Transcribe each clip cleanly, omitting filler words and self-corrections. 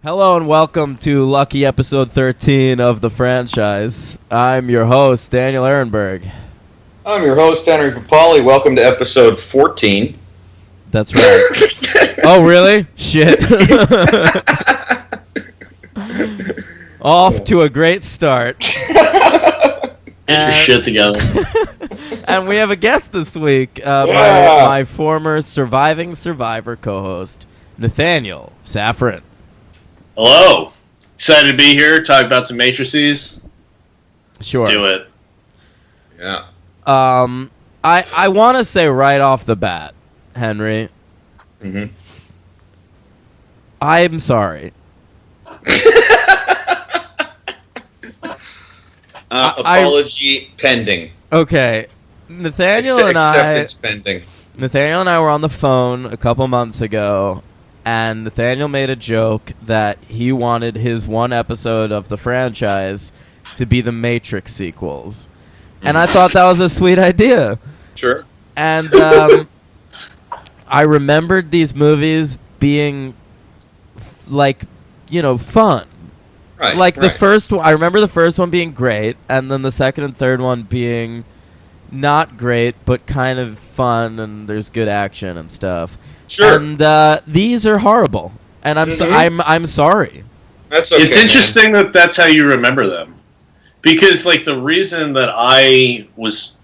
Hello and welcome to Lucky Episode 13 of the franchise. I'm your host, Daniel Ehrenberg. I'm your host, Henry Papali. Welcome to episode 14. That's right. Oh, really? Shit. Off to a great start. Get your shit together. And we have a guest this week, my former Surviving Survivor co-host, Nathaniel Safran. Hello. Excited to be here, talk about some matrices. Sure. Let's do it. Yeah. I want to say right off the bat, Henry, I'm sorry. Apology pending. Okay, Nathaniel and Acceptance pending. Nathaniel and I were on the phone a couple months ago, and Nathaniel made a joke that he wanted his one episode of the franchise to be the Matrix sequels. And I thought that was a sweet idea. Sure. And I remembered these movies being, fun. Right. The first one, I remember the first one being great, and then the second and third one being not great, but kind of fun, and there's good action and stuff. Sure. And these are horrible, and I'm sorry. That's okay. It's interesting that that's how you remember them, because the reason that I was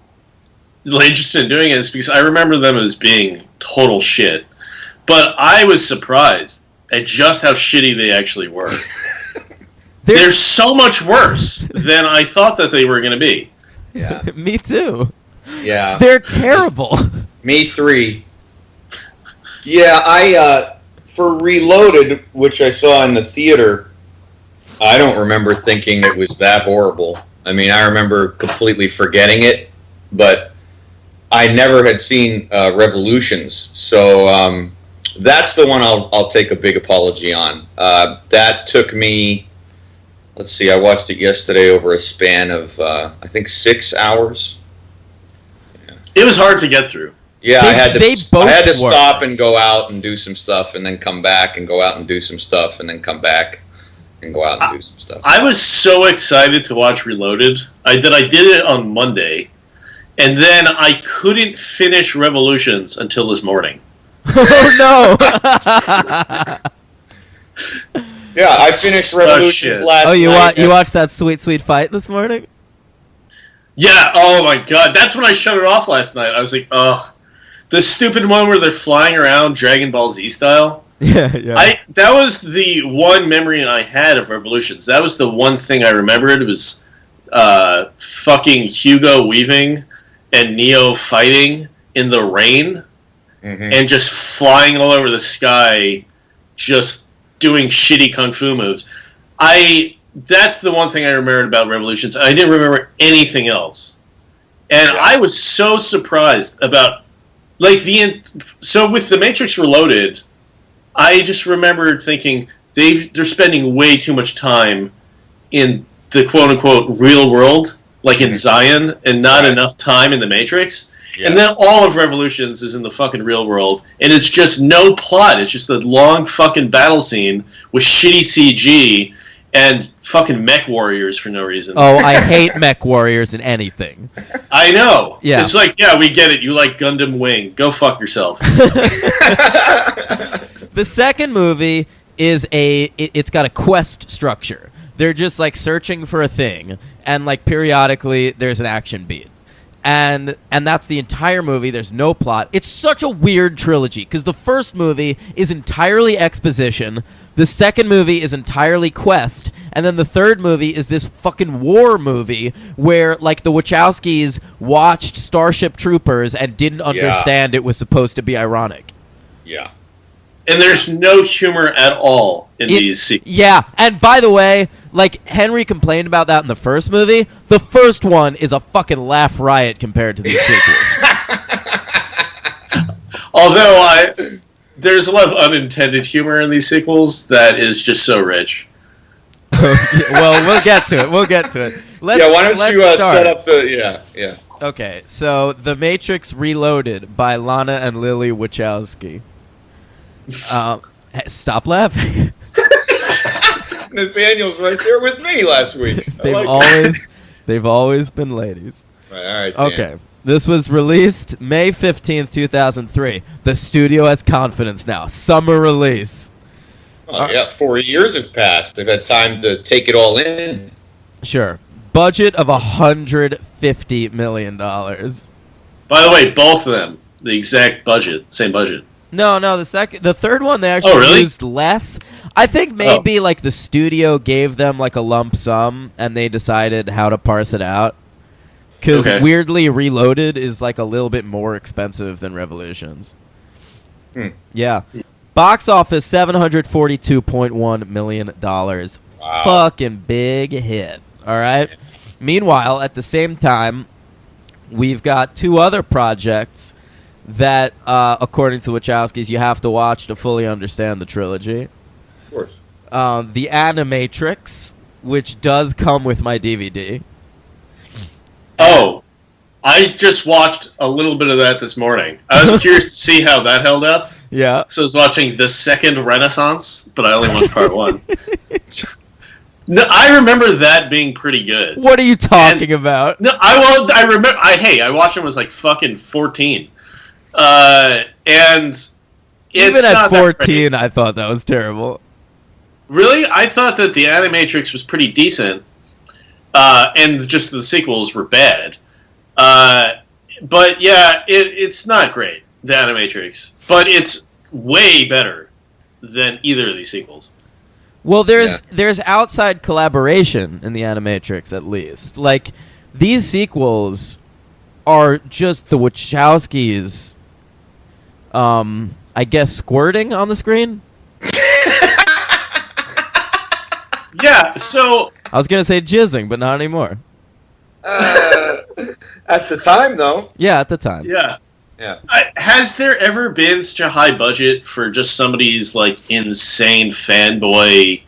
interested in doing it is because I remember them as being total shit, but I was surprised at just how shitty they actually were. They're so much worse than I thought that they were going to be. Yeah. Me too. Yeah. They're terrible. Me three. Yeah, I for Reloaded, which I saw in the theater, I don't remember thinking it was that horrible. I mean, I remember completely forgetting it, but I never had seen Revolutions, so that's the one I'll take a big apology on. That took me. Let's see, I watched it yesterday over a span of, I think, 6 hours. Yeah. It was hard to get through. Yeah, I had to stop and go out and do some stuff and then come back and go out and do some stuff and then come back and go out and do some stuff. I was so excited to watch Reloaded. I did it on Monday, and then I couldn't finish Revolutions until this morning. Oh, no! Yeah, I finished Revolutions last night. You watched that sweet fight this morning? Yeah, oh my god. That's when I shut it off last night. I was like, ugh. The stupid one where they're flying around Dragon Ball Z style. Yeah. That was the one memory I had of Revolutions. That was the one thing I remembered. It was fucking Hugo Weaving and Neo fighting in the rain and just flying all over the sky, just doing shitty kung fu moves. That's the one thing I remembered about Revolutions. I didn't remember anything else. And I was so surprised about, so with The Matrix Reloaded, I just remembered thinking they're spending way too much time in the quote-unquote real world, in Zion, and not enough time in The Matrix. Yeah. And then all of Revolutions is in the fucking real world, and it's just no plot. It's just a long fucking battle scene with shitty CG and fucking mech warriors for no reason. Oh, I hate mech warriors in anything. I know. Yeah. It's we get it. You like Gundam Wing. Go fuck yourself. The second movie is it's got a quest structure. They're just searching for a thing, and periodically there's an action beat. And that's the entire movie. There's no plot. It's such a weird trilogy because the first movie is entirely exposition, the second movie is entirely quest, and then the third movie is this fucking war movie where the Wachowskis watched Starship Troopers and didn't understand it was supposed to be ironic. Yeah. And there's no humor at all in these sequels. Yeah, and by the way, Henry complained about that in the first movie. The first one is a fucking laugh riot compared to these sequels. Although there's a lot of unintended humor in these sequels that is just so rich. Well, we'll get to it. Why don't you set up the... Yeah. Okay, so The Matrix Reloaded by Lana and Lily Wachowski. Stop laughing. Nathaniel's right there with me last week. They've always been ladies. Right, all right. Dan. Okay. This was released May 15th, 2003. The studio has confidence now. Summer release. Oh, yeah, 4 years have passed. They've had time to take it all in. Sure. Budget of $150 million. By the way, both of them, the exact budget, same budget. No, the third one they actually really? used less. I think maybe like the studio gave them like a lump sum and they decided how to parse it out. Because weirdly, Reloaded is like a little bit more expensive than Revolutions. Yeah. Box office $742.1 million. Wow. Fucking big hit. All right. Meanwhile, at the same time, we've got two other projects that, according to the Wachowskis, you have to watch to fully understand the trilogy. Of course. The Animatrix, which does come with my DVD. Oh, I just watched a little bit of that this morning. I was curious to see how that held up. Yeah. So I was watching the second Renaissance, but I only watched part one. No, I remember that being pretty good. What are you talking about? No, I remember. I watched it when I was like fucking 14. And it's even at not 14, I thought that was terrible. Really? I thought that the Animatrix was pretty decent, and just the sequels were bad. But yeah, it's not great, the Animatrix, but it's way better than either of these sequels. Well, there's outside collaboration in the Animatrix, at least. Like, these sequels are just the Wachowskis, I guess, squirting on the screen? Yeah, so... I was going to say jizzing, but not anymore. At the time, though. Yeah, at the time. Yeah. Yeah. Has there ever been such a high budget for just somebody's, like, insane fanboy,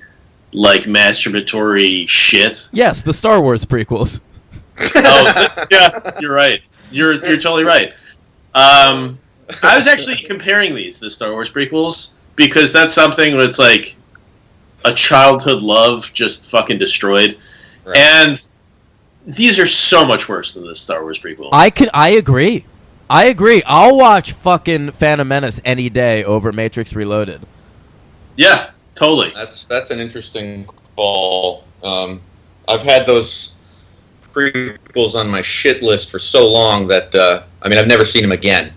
like, masturbatory shit? Yes, the Star Wars prequels. Oh, yeah, you're right. You're totally right. I was actually comparing these, the Star Wars prequels, because that's something where it's like a childhood love just fucking destroyed. Right. And these are so much worse than the Star Wars prequel. I agree. I'll watch fucking Phantom Menace any day over Matrix Reloaded. Yeah, totally. That's an interesting call. I've had those prequels on my shit list for so long that I've never seen them again.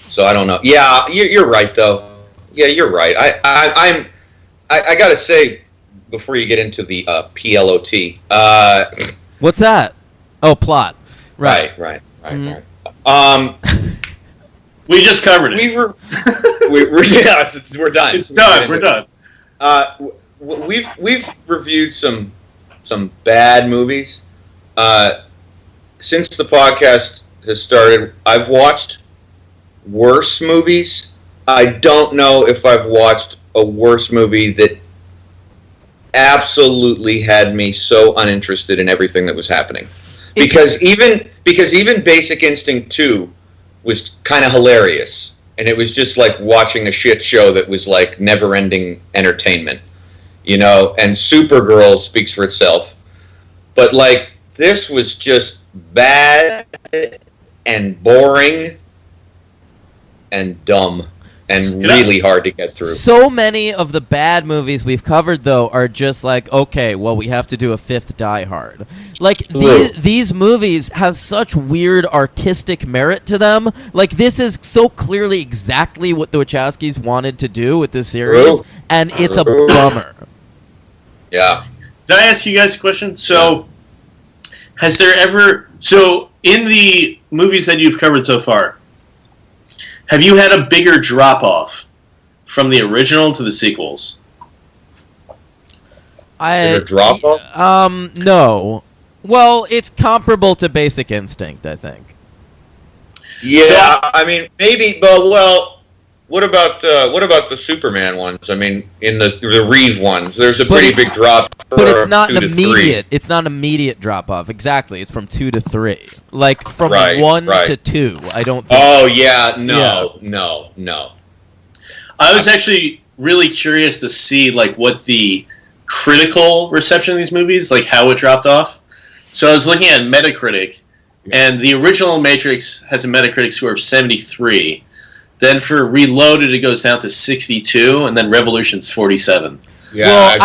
So I don't know. Yeah, you're right though. Yeah, you're right. I gotta say before you get into the PLOT. What's that? Oh, plot. Right. We just covered it. We're done. It's done. We're done. We've reviewed some bad movies. Since the podcast has started, I've watched worse movies. I don't know if I've watched a worse movie that absolutely had me so uninterested in everything that was happening. Because even Basic Instinct 2 was kind of hilarious, and it was just like watching a shit show that was like never-ending entertainment, you know. And Supergirl speaks for itself, but like this was just bad and boring and dumb and really hard to get through. So many of the bad movies we've covered, though, are just like, okay, well, we have to do a fifth Die Hard. Like, these movies have such weird artistic merit to them. Like, this is so clearly exactly what the Wachowskis wanted to do with this series, and it's a bummer. Yeah. Did I ask you guys a question? So, has there ever... So, in the movies that you've covered so far, have you had a bigger drop-off from the original to the sequels? Bigger drop-off? No. Well, it's comparable to Basic Instinct, I think. Yeah, so, maybe, but what about the Superman ones? I mean, in the Reeve ones, there's a pretty big drop. But it's not an immediate. It's not an immediate drop off. Exactly, it's from 2 to 3. Like from 1 to 2. I don't think. Oh yeah, no. I was actually really curious to see like what the critical reception of these movies, like how it dropped off. So I was looking at Metacritic, and the original Matrix has a Metacritic score of 73. Then for Reloaded, it goes down to 62, and then Revolution's 47. Yeah, well,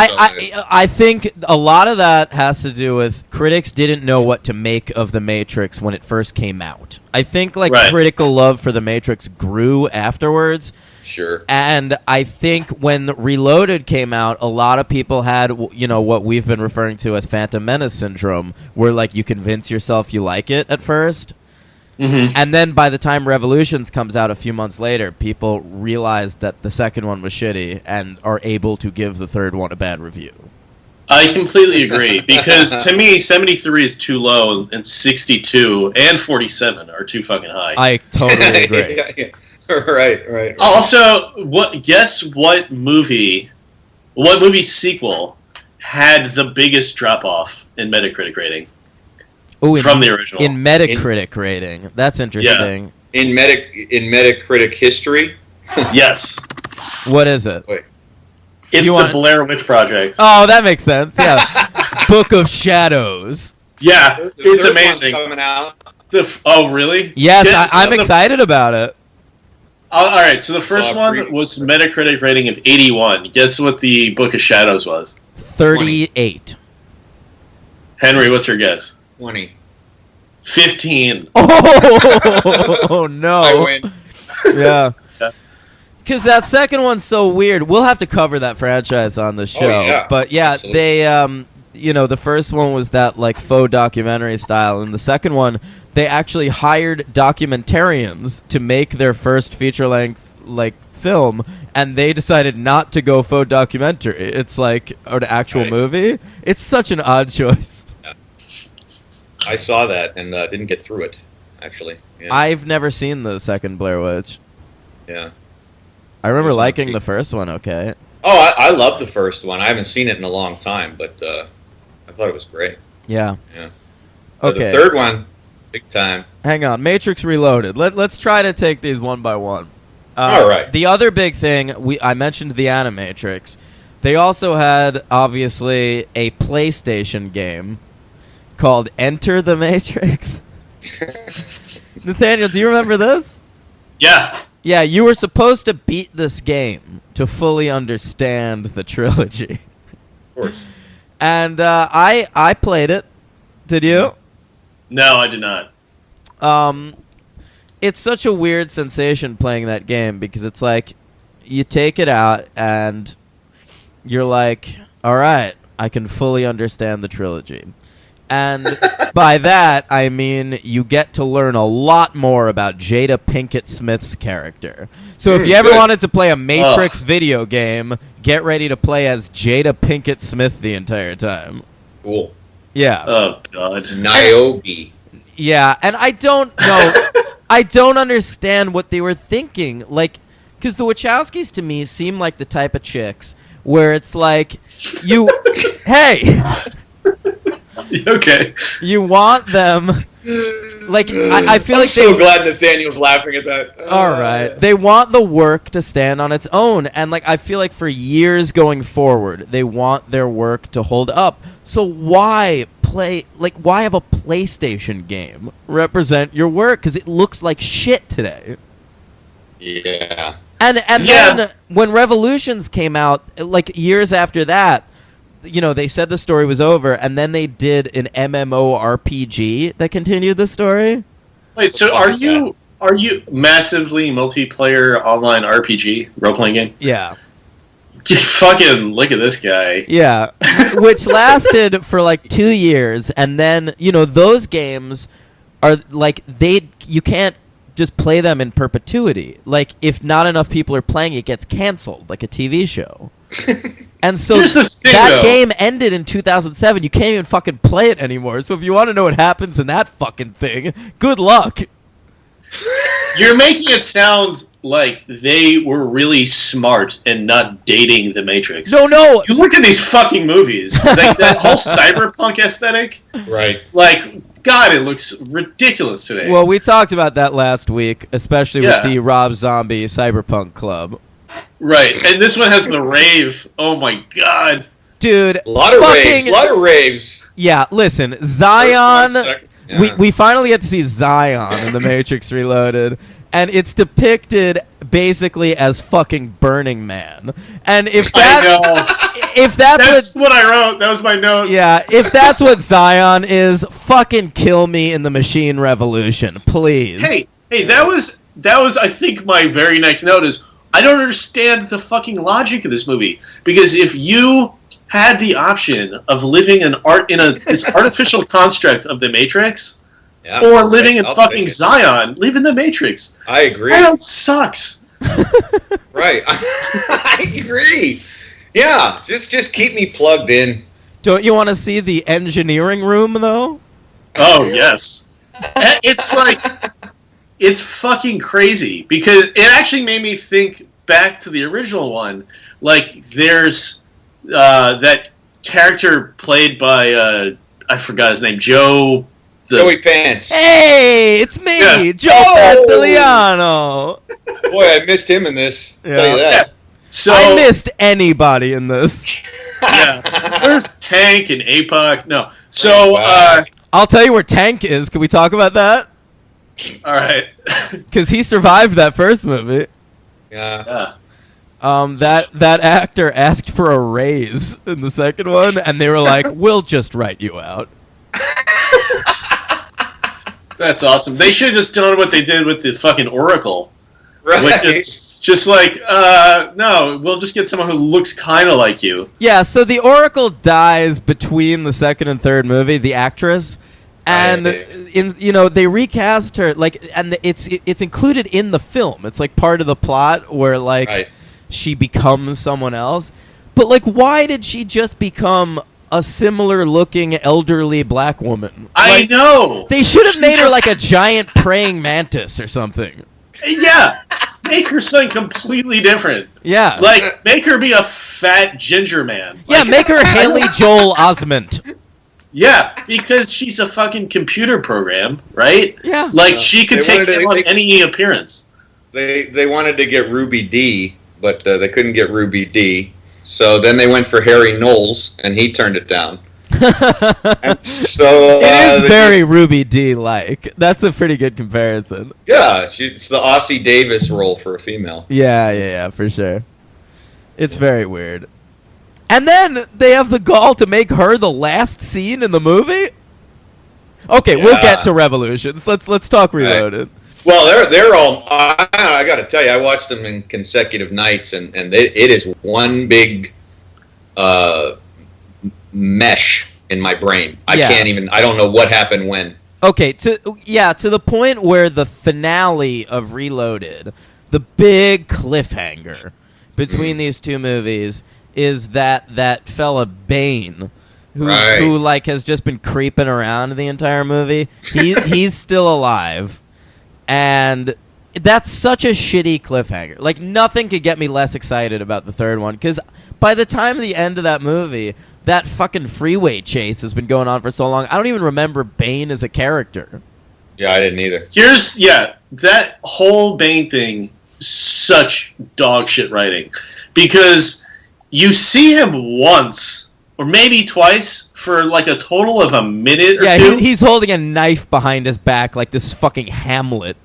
I think a lot of that has to do with critics didn't know what to make of The Matrix when it first came out. I think critical love for The Matrix grew afterwards. Sure. And I think when Reloaded came out, a lot of people had, what we've been referring to as Phantom Menace syndrome, where you convince yourself you like it at first. Mm-hmm. And then by the time Revolutions comes out a few months later, people realized that the second one was shitty and are able to give the third one a bad review. I completely agree, because to me, 73 is too low, and 62 and 47 are too fucking high. I totally agree. Yeah. Right. Also, guess what movie sequel had the biggest drop-off in Metacritic rating? From the original. In Metacritic rating. That's interesting. Yeah. In Metacritic history? Yes. What is it? Wait. It's the Blair Witch Project. Oh, that makes sense. Yeah. Book of Shadows. Yeah, the it's third amazing. one's coming out. Oh, really? Yes, I'm excited about it. All right, so the first one was Metacritic rating of 81. Guess what the Book of Shadows was? 38. Henry, what's your guess? 20. 15. Oh, no. I win. Yeah. Because that second one's so weird. We'll have to cover that franchise on the show. Yeah. But yeah, Absolutely. they, the first one was that faux documentary style, and the second one, they actually hired documentarians to make their first feature-length film, and they decided not to go faux documentary. It's an actual movie. It's such an odd choice. Yeah. I saw that and didn't get through it, actually. Yeah. I've never seen the second Blair Witch. Yeah. I remember liking the first one, okay. Oh, I love the first one. I haven't seen it in a long time, but I thought it was great. Yeah. Yeah. Okay. The third one, big time. Hang on. Matrix Reloaded. Let's try to take these one by one. All right. The other big thing, I mentioned the Animatrix. They also had, obviously, a PlayStation game called Enter the Matrix. Nathaniel, do you remember this? Yeah. Yeah, you were supposed to beat this game to fully understand the trilogy. Of course. And I played it. Did you? No, I did not. It's such a weird sensation playing that game because it's you take it out and you're like, all right, I can fully understand the trilogy. And by that, I mean you get to learn a lot more about Jada Pinkett Smith's character. So if you ever wanted to play a Matrix video game, get ready to play as Jada Pinkett Smith the entire time. Cool. Yeah. Oh, God. Niobe. Yeah, and I don't know. I don't understand what they were thinking. Because the Wachowskis to me seem like the type of chicks where it's hey... Okay. You want them... I feel I'm so glad Nathaniel's laughing at that. All right. They want the work to stand on its own. And, I feel like for years going forward, they want their work to hold up. So why why have a PlayStation game represent your work? Because it looks like shit today. Yeah. And then when Revolutions came out, years after that, they said the story was over, and then they did an MMORPG that continued the story. Wait, so are you massively multiplayer online RPG role-playing game? Yeah. Fucking look at this guy. Yeah. Which lasted for 2 years, and then, those games are you can't just play them in perpetuity. If not enough people are playing, it gets canceled, like a TV show. And so that game ended in 2007. You can't even fucking play it anymore. So if you want to know what happens in that fucking thing, good luck. You're making it sound like they were really smart and not dating the Matrix. No. You look at these fucking movies. That whole cyberpunk aesthetic. Right. God, it looks ridiculous today. Well, we talked about that last week, especially with the Rob Zombie Cyberpunk Club. Right, and this one has the rave. Oh my God. Dude, A lot of raves. Yeah, listen, Zion. Yeah. We finally get to see Zion in The Matrix Reloaded, and it's depicted basically as fucking Burning Man. And if that's what I wrote. That was my note. Yeah, if that's what Zion is, fucking kill me in the Machine Revolution, please. Hey, that was I think my very next note is I don't understand the fucking logic of this movie, because if you had the option of living this artificial construct of the Matrix, or living in fucking Zion, live in the Matrix. I agree. Zion sucks. Right. I agree. Yeah, just keep me plugged in. Don't you want to see the engineering room, though? Oh, yes. It's like, it's fucking crazy, because it actually made me think back to the original one. Like, there's that character played by, I forgot his name, Joey Pants. Hey, it's me, Yeah. Joe Pantoliano. Boy, I missed him in this. Yeah. Tell you that. So I missed anybody in this. Yeah, there's Tank and APOC. No, so I'll tell you where Tank is. Can we talk about that? all right. Because he survived that first movie. Yeah. That actor asked for a raise in the second one, and they were like, "We'll just write you out." That's awesome. They should have just done what they did with the fucking Oracle. Right. Which is just like, no, we'll just get someone who looks kind of like you. Yeah, so the Oracle dies between the second and third movie, the actress, and they recast her and it's included in the film. It's like part of the plot where she becomes someone else. But like, why did she just become a similar looking elderly black woman? I know. They should have made her like a giant praying mantis or something. Yeah, make her something completely different. Yeah. Like, make her be a fat ginger man. Yeah, make her Haley Joel Osment. Yeah, because she's a fucking computer program, right? Yeah. Like, she could take on any appearance. They wanted to get Ruby D, but they couldn't get Ruby D. So then they went for Harry Knowles, and he turned it down. And so it is very Ruby D-like. That's a pretty good comparison. Yeah, it's the Ossie Davis role for a female. Yeah, for sure. It's very weird. And then they have the gall to make her the last scene in the movie? Okay, we'll get to Revolutions. Let's talk Reloaded. Right. Well, they're all. I got to tell you, I watched them in consecutive nights, and it is one big mesh in my brain. I can't even. I don't know what happened when. Okay, to the point where the finale of Reloaded, the big cliffhanger between these two movies is that fella Bane, who like has just been creeping around the entire movie. He's still alive. And that's such a shitty cliffhanger. Like, nothing could get me less excited about the third one, because by the time of the end of that movie, that fucking freeway chase has been going on for so long, I don't even remember Bane as a character. Yeah, I didn't either. That whole Bane thing, such dog shit writing. Because you see him once, or maybe twice, for like a total of a minute or two. Yeah, he's holding a knife behind his back like this fucking Hamlet.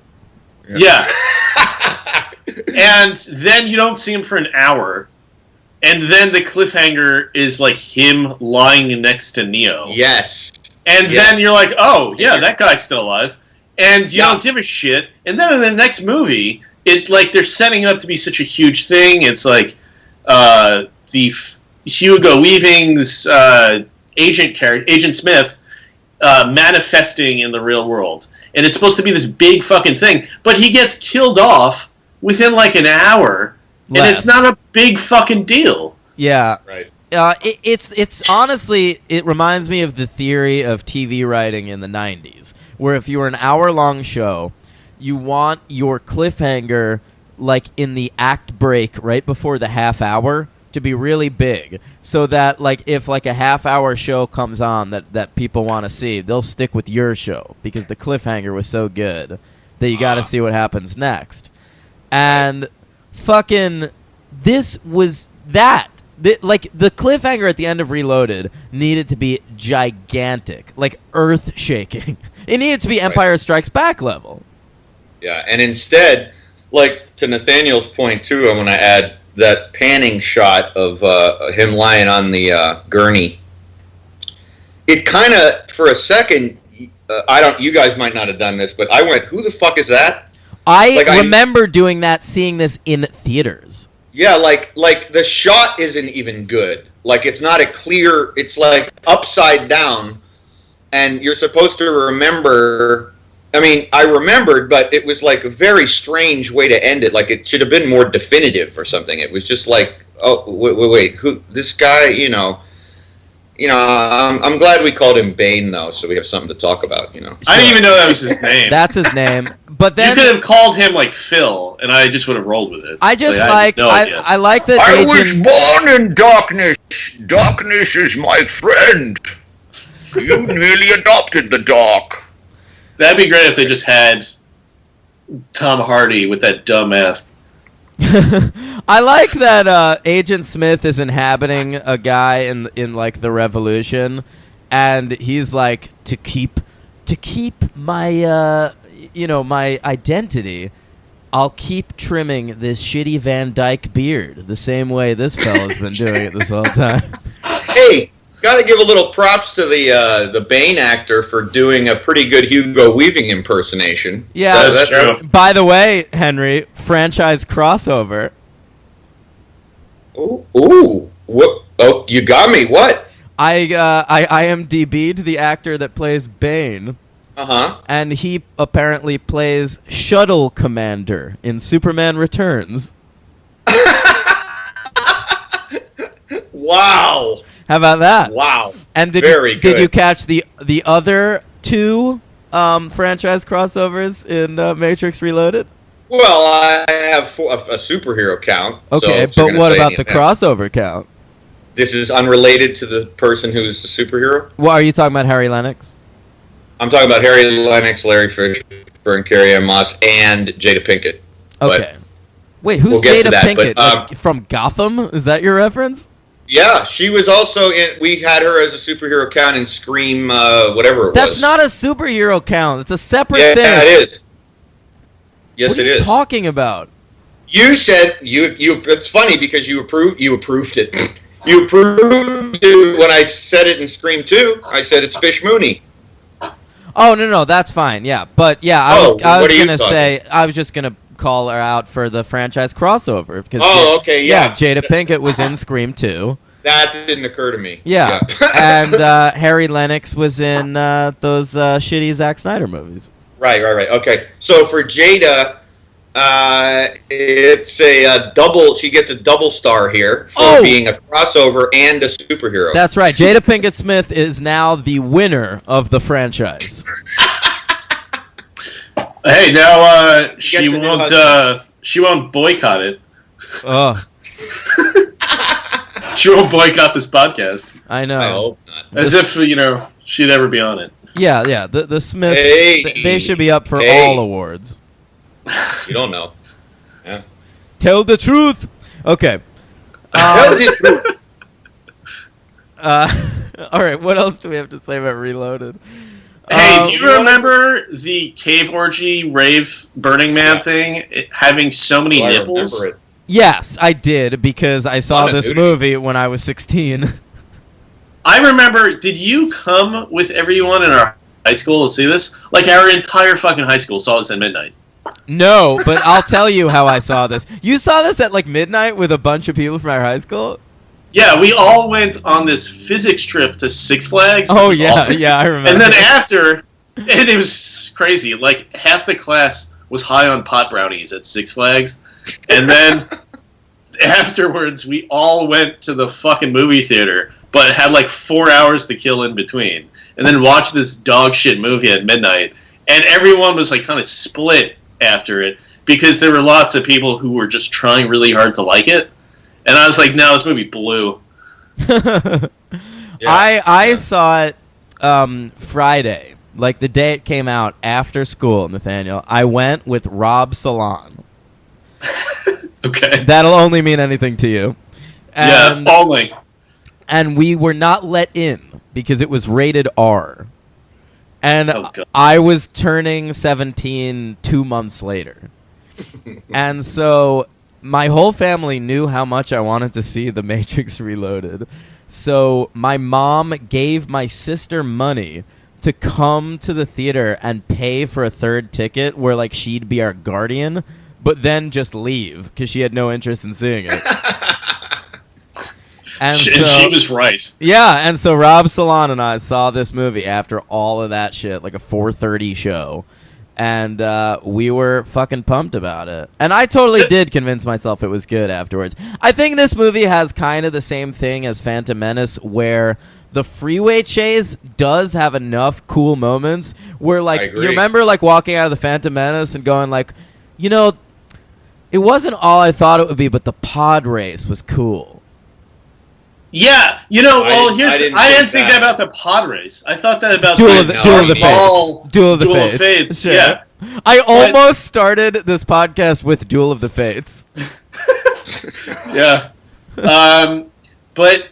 Yeah. And then you don't see him for an hour. And then the cliffhanger is like him lying next to Neo. Yes. And then you're like, oh, yeah, that guy's still alive. And you don't give a shit. And then in the next movie, they're setting it up to be such a huge thing. It's like the Hugo Weaving's Agent Smith manifesting in the real world. And it's supposed to be this big fucking thing. But he gets killed off within like an hour. And it's not a big fucking deal. Yeah. Right. It's honestly, it reminds me of the theory of TV writing in the 90s, where if you were an hour-long show, you want your cliffhanger, like in the act break right before the half hour, to be really big, so that like if like a half-hour show comes on that people want to see, they'll stick with your show because the cliffhanger was so good that you got to see what happens next. And fucking this was that. The cliffhanger at the end of Reloaded needed to be gigantic, like earth-shaking. It needed to be Empire Strikes Back level. Yeah, and instead, like to Nathaniel's point too, I'm going to add that panning shot of him lying on the gurney. It kind of, for a second, you guys might not have done this, but I went, who the fuck is that? I remember doing that, seeing this in theaters. Yeah, like the shot isn't even good. Like it's not a clear, it's like upside down, and you're supposed to remember. I mean, I remembered, but it was like a very strange way to end it. Like it should have been more definitive or something. It was just like, oh, wait, who, this guy, you know, I'm glad we called him Bane, though, so we have something to talk about, you know. I didn't even know that was his name. That's his name. But then you could have called him, like, Phil, and I just would have rolled with it. I just I like that I was born in darkness. Darkness is my friend. You nearly adopted the dark. That'd be great if they just had Tom Hardy with that dumb mask. I like that Agent Smith is inhabiting a guy in like the Revolution, and he's like, to keep my my identity, I'll keep trimming this shitty Van Dyke beard the same way this fella's been doing it this whole time. Hey, gotta give a little props to the Bane actor for doing a pretty good Hugo Weaving impersonation. Yeah, that's true. By the way, Henry, franchise crossover. Ooh, what? Oh, you got me. What? I IMDb'd the actor that plays Bane. And he apparently plays Shuttle Commander in Superman Returns. Wow. How about that? Wow. And did you catch the other two franchise crossovers in Matrix Reloaded? Well, I have a superhero count. Okay, so but what about the crossover count? This is unrelated to the person who's the superhero? Well, are you talking about Harry Lennox? I'm talking about Harry Lennox, Larry Fisher, and Carrie-Ann Moss, and Jada Pinkett. Okay. Wait, who's Jada Pinkett? Like, from Gotham? Is that your reference? Yeah, she was also in. We had her as a superhero count in Scream, whatever it was. That's not a superhero count. It's a separate thing. Yeah, it is. Yes, it is. What are you talking about? You said you. It's funny because you approved it. You approved it when I said it in Scream 2. I said it's Fish Mooney. Oh no, that's fine. Yeah, but yeah, I was just gonna call her out for the franchise crossover because okay, yeah. Jada Pinkett was in Scream 2. That didn't occur to me. Yeah. And Harry Lennox was in those shitty Zack Snyder movies. Right. Okay, so for Jada, it's a double. She gets a double star here for being a crossover and a superhero. That's right. Jada Pinkett Smith is now the winner of the franchise. Hey, now she won't boycott it. She won't boycott this podcast. I know. I hope not. As if she'd ever be on it. Yeah. The Smiths, they should be up for all awards. You don't know. Yeah. Tell the truth. Okay. Tell the truth. All right. What else do we have to say about Reloaded? Hey, do you remember the cave orgy rave Burning Man thing having so many nipples? I remember it. Yes, I did because I saw this movie when I was 16. I remember. Did you come with everyone in our high school to see this? Like our entire fucking high school saw this at midnight. No, but I'll tell you how I saw this. You saw this at like midnight with a bunch of people from our high school? Yeah, we all went on this physics trip to Six Flags. Oh, yeah, awesome. Yeah, I remember. And then after, and it was crazy. Like, half the class was high on pot brownies at Six Flags. And then afterwards, we all went to the fucking movie theater, but had like 4 hours to kill in between. And then watched this dog shit movie at midnight. And everyone was like kind of split after it because there were lots of people who were just trying really hard to like it. And I was like, no, this movie blew. I saw it Friday, like the day it came out after school, Nathaniel. I went with Rob Salon. Okay. That'll only mean anything to you. And, only. And we were not let in because it was rated R. And God. I was turning 17 2 months later. And so my whole family knew how much I wanted to see The Matrix Reloaded. So my mom gave my sister money to come to the theater and pay for a third ticket where, like, she'd be our guardian, but then just leave because she had no interest in seeing it. And she was right. Yeah, and so Rob Salon and I saw this movie after all of that shit, like a 4:30 show. And we were fucking pumped about it. And I totally did convince myself it was good afterwards. I think this movie has kind of the same thing as Phantom Menace, where the freeway chase does have enough cool moments where, like, you remember, like, walking out of the Phantom Menace and going, like, you know, it wasn't all I thought it would be, but the pod race was cool. Yeah, you know, well, I didn't think that about the pod race. I thought that about Duel of the Fates. Sure. Yeah. I almost started this podcast with Duel of the Fates. Yeah. But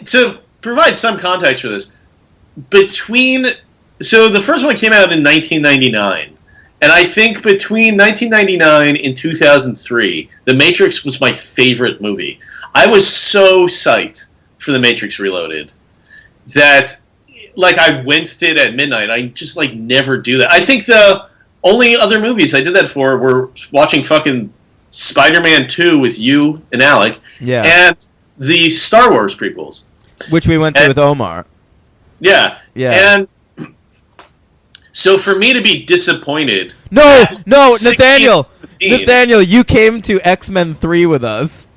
to provide some context for this, so the first one came out in 1999. And I think between 1999 and 2003, The Matrix was my favorite movie. I was so psyched for The Matrix Reloaded that, like, I went to it at midnight. I just, like, never do that. I think the only other movies I did that for were watching fucking Spider-Man 2 with you and Alec, and the Star Wars prequels. Which we went to with Omar. Yeah. And so for me to be disappointed... No, Nathaniel, you came to X-Men 3 with us.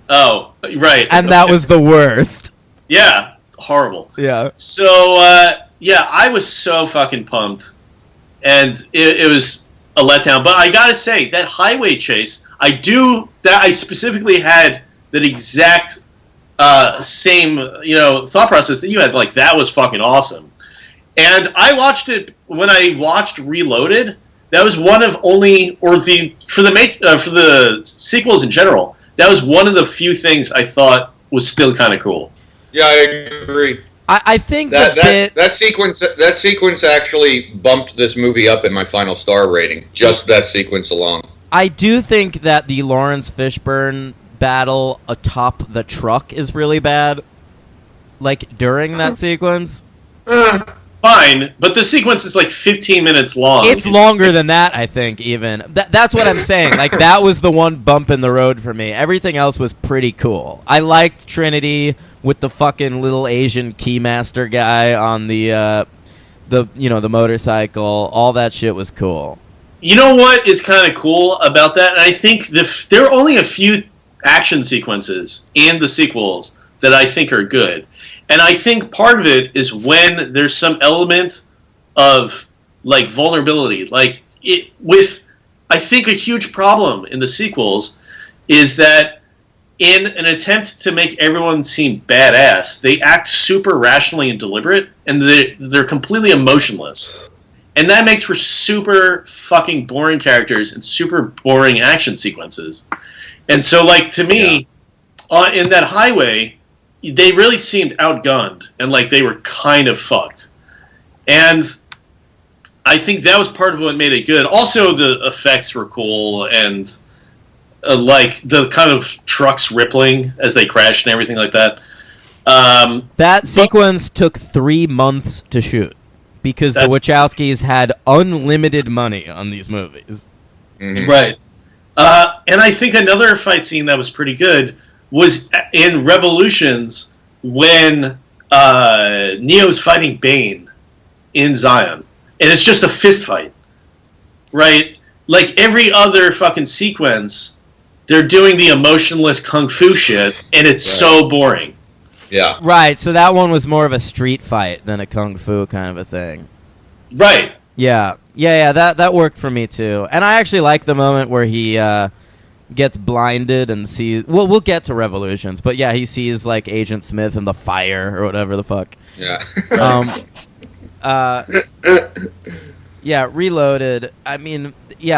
Oh, right. And that was the worst. Yeah, horrible. Yeah. So, I was so fucking pumped. And it was a letdown. But I gotta say, that highway chase, I specifically had that exact same, thought process that you had. Like, that was fucking awesome. And I watched it when I watched Reloaded. That was one of only, for the sequels in general, that was one of the few things I thought was still kind of cool. Yeah, I agree. I think that sequence actually bumped this movie up in my final star rating. Just that sequence alone. I do think that the Lawrence Fishburne battle atop the truck is really bad. Like, during that sequence. Fine, but the sequence is like 15 minutes long. It's longer than that, I think, even. That's what I'm saying. Like, that was the one bump in the road for me. Everything else was pretty cool. I liked Trinity with the fucking little Asian keymaster guy on the motorcycle. All that shit was cool. You know what is kind of cool about that? And I think there are only a few action sequences in the sequels that I think are good. And I think part of it is when there's some element of, like, vulnerability. Like, I think a huge problem in the sequels is that in an attempt to make everyone seem badass, they act super rationally and deliberate, and they're completely emotionless. And that makes for super fucking boring characters and super boring action sequences. And so, like, to me, in that highway, they really seemed outgunned, and like they were kind of fucked. And I think that was part of what made it good. Also, the effects were cool, and like the kind of trucks rippling as they crashed and everything like that. That sequence took 3 months to shoot because the Wachowskis had unlimited money on these movies. Mm-hmm. Right. And I think another fight scene that was pretty good was in Revolutions when Neo's fighting Bane in Zion. And it's just a fist fight. Right? Like every other fucking sequence, they're doing the emotionless kung fu shit, and it's so boring. Yeah. Right, so that one was more of a street fight than a kung fu kind of a thing. Right. Yeah, that worked for me too. And I actually like the moment where he gets blinded and sees... Well, we'll get to Revolutions, but yeah, he sees like Agent Smith in the fire or whatever the fuck. Yeah. Yeah, Reloaded. I mean,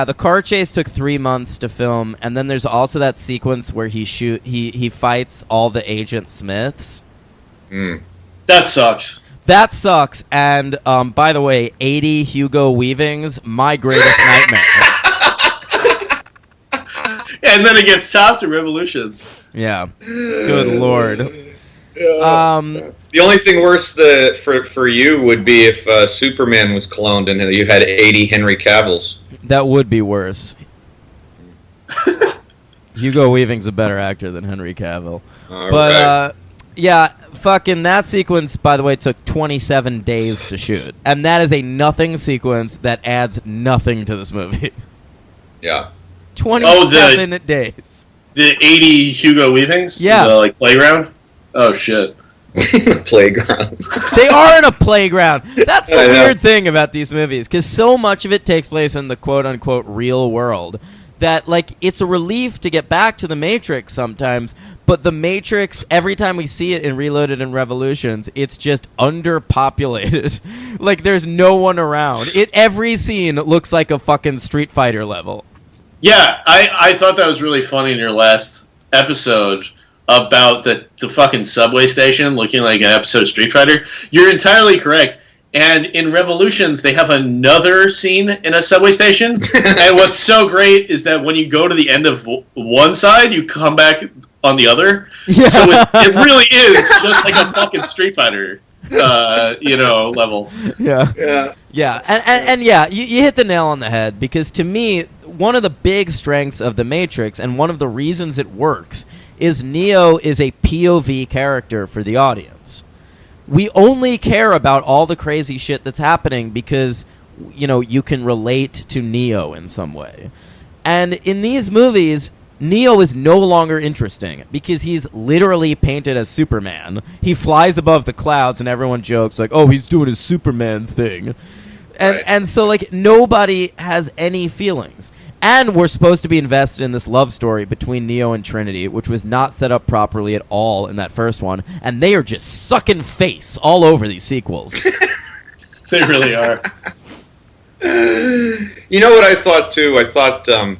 the car chase took 3 months to film, and then there's also that sequence where he fights all the Agent Smiths. That sucks. That sucks. And by the way, 80 Hugo Weavings, my greatest nightmare. And then it gets topped in Revolutions. Yeah. Good lord. The only thing worse for you would be if Superman was cloned and you had 80 Henry Cavills. That would be worse. Hugo Weaving's a better actor than Henry Cavill. But yeah, fucking that sequence, by the way, took 27 days to shoot. And that is a nothing sequence that adds nothing to this movie. Yeah. 27 days. The 80 Hugo Weavings? Yeah. The, playground? Oh, shit. Playground. They are in a playground. That's the weird thing about these movies, because so much of it takes place in the quote-unquote real world that, it's a relief to get back to the Matrix sometimes, but the Matrix, every time we see it in Reloaded and Revolutions, it's just underpopulated. There's no one around. Every scene looks like a fucking Street Fighter level. Yeah, I thought that was really funny in your last episode about the fucking subway station looking like an episode of Street Fighter. You're entirely correct. And in Revolutions, they have another scene in a subway station. And what's so great is that when you go to the end of one side, you come back on the other. Yeah. So it really is just like a fucking Street Fighter, level. Yeah. Yeah. And yeah, you hit the nail on the head, because to me, one of the big strengths of The Matrix and one of the reasons it works is Neo is a POV character for the audience. We only care about all the crazy shit that's happening because, you can relate to Neo in some way. And in these movies, Neo is no longer interesting because he's literally painted as Superman. He flies above the clouds and everyone jokes oh, he's doing his Superman thing. And so nobody has any feelings. And we're supposed to be invested in this love story between Neo and Trinity, which was not set up properly at all in that first one. And they are just sucking face all over these sequels. They really are. You know what I thought too? I thought, I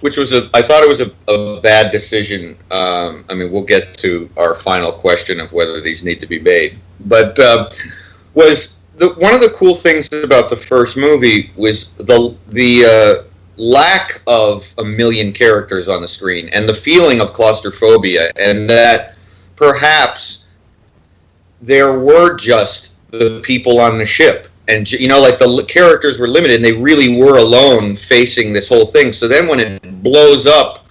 thought it was a bad decision. We'll get to our final question of whether these need to be made. But one of the cool things about the first movie was the lack of a million characters on the screen and the feeling of claustrophobia, and that perhaps there were just the people on the ship, and the characters were limited and they really were alone facing this whole thing. So then when it blows up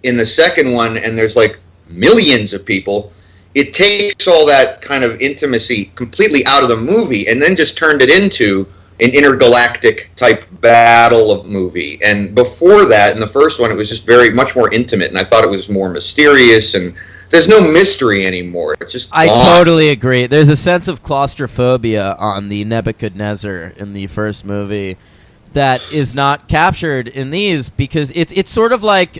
in the second one and there's millions of people, it takes all that kind of intimacy completely out of the movie and then just turned it into an intergalactic type battle of movie. And before that, in the first one, it was just very much more intimate, and I thought it was more mysterious, and there's no mystery anymore. It's just I totally agree. There's a sense of claustrophobia on the Nebuchadnezzar in the first movie that is not captured in these, because it's sort of like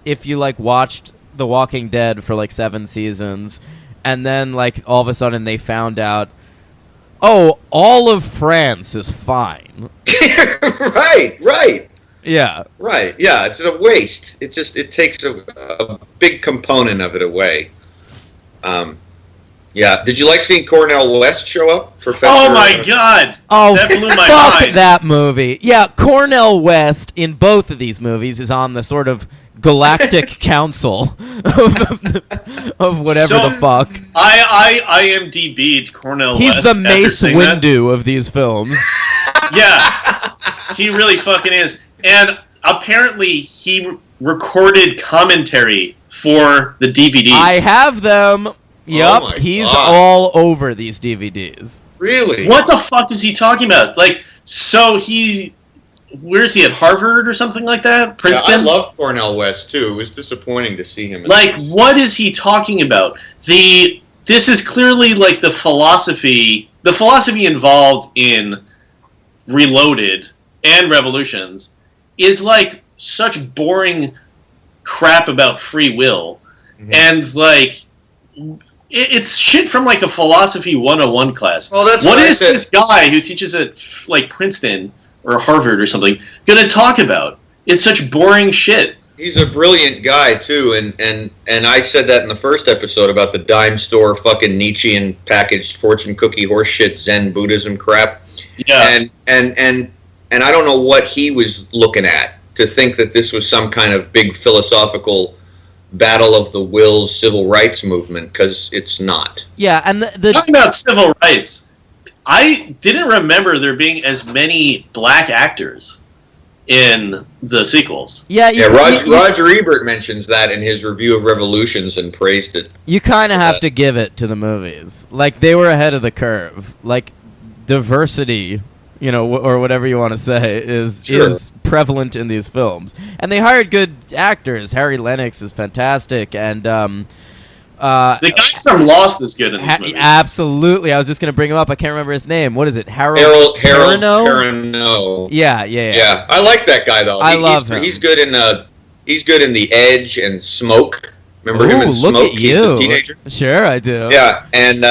if you watched The Walking Dead for 7 seasons, and then all of a sudden they found out, oh, all of France is fine. Right. Yeah. Right. Yeah, it's a waste. It takes a big component of it away. Yeah. Did you like seeing Cornel West show up? Professor? Oh my God! Oh, that blew my fuck mind. That movie. Yeah, Cornel West in both of these movies is on the sort of galactic council of whatever the fuck. I IMDb'd Cornel He's West. He's the Mace Windu of these films. Yeah, he really fucking is. And apparently he recorded commentary for the DVDs. I have them. Yep, Oh he's God. all over these DVDs. Really? What the fuck is he talking about? Where is he, at Harvard or something like that? Princeton? Yeah, I love Cornel West too. It was disappointing to see him. What is he talking about? This is clearly the philosophy involved in Reloaded and Revolutions is such boring crap about free will. Mm-hmm. And it's shit from a philosophy 101 class. Well, that's what is this guy who teaches at Princeton or Harvard or something going to talk about? It's such boring shit. He's a brilliant guy too, and I said that in the first episode about the dime store fucking Nietzschean packaged fortune cookie horseshit Zen Buddhism crap. Yeah. And I don't know what he was looking at to think that this was some kind of big philosophical battle of the wills civil rights movement, because it's not. Yeah, and talking about civil rights, I didn't remember there being as many black actors in the sequels. Yeah, Roger Ebert mentions that in his review of Revolutions and praised it. You kind of have to give it to the movies. Like, they were ahead of the curve. Like, diversity, or whatever you want to say, is prevalent in these films. And they hired good actors. Harry Lennox is fantastic, and the guy from Lost is good in this movie. Absolutely. I was just going to bring him up. I can't remember his name. What is it? Harold Perrineau? Yeah. I like that guy though. I love him. He's good in The Edge and Smoke. Remember him in Smoke? Look at He's a teenager. Sure, I do. Yeah, and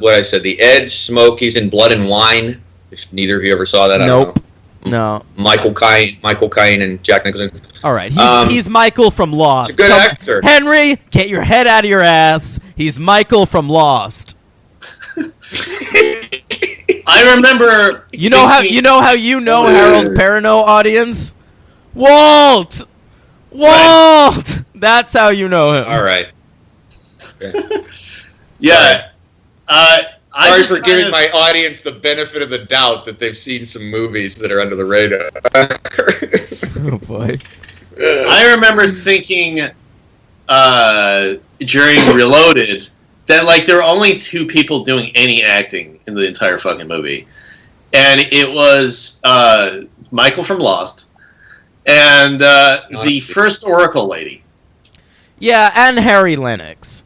what I said, The Edge, Smoke. He's in Blood and Wine. If neither of you ever saw that, nope. I don't know. No. Michael Caine and Jack Nicholson. All right, he's Michael from Lost. He's a good actor. Henry, get your head out of your ass. He's Michael from Lost. I remember. You know how Harold Perrineau, audience? Walt. Right. That's how you know him. All right. Okay. Yeah. Sorry for giving my audience the benefit of the doubt that they've seen some movies that are under the radar. Oh boy. I remember thinking during Reloaded that there were only two people doing any acting in the entire fucking movie, and it was Michael from Lost and the first Oracle lady. Yeah, and Harry Lennox.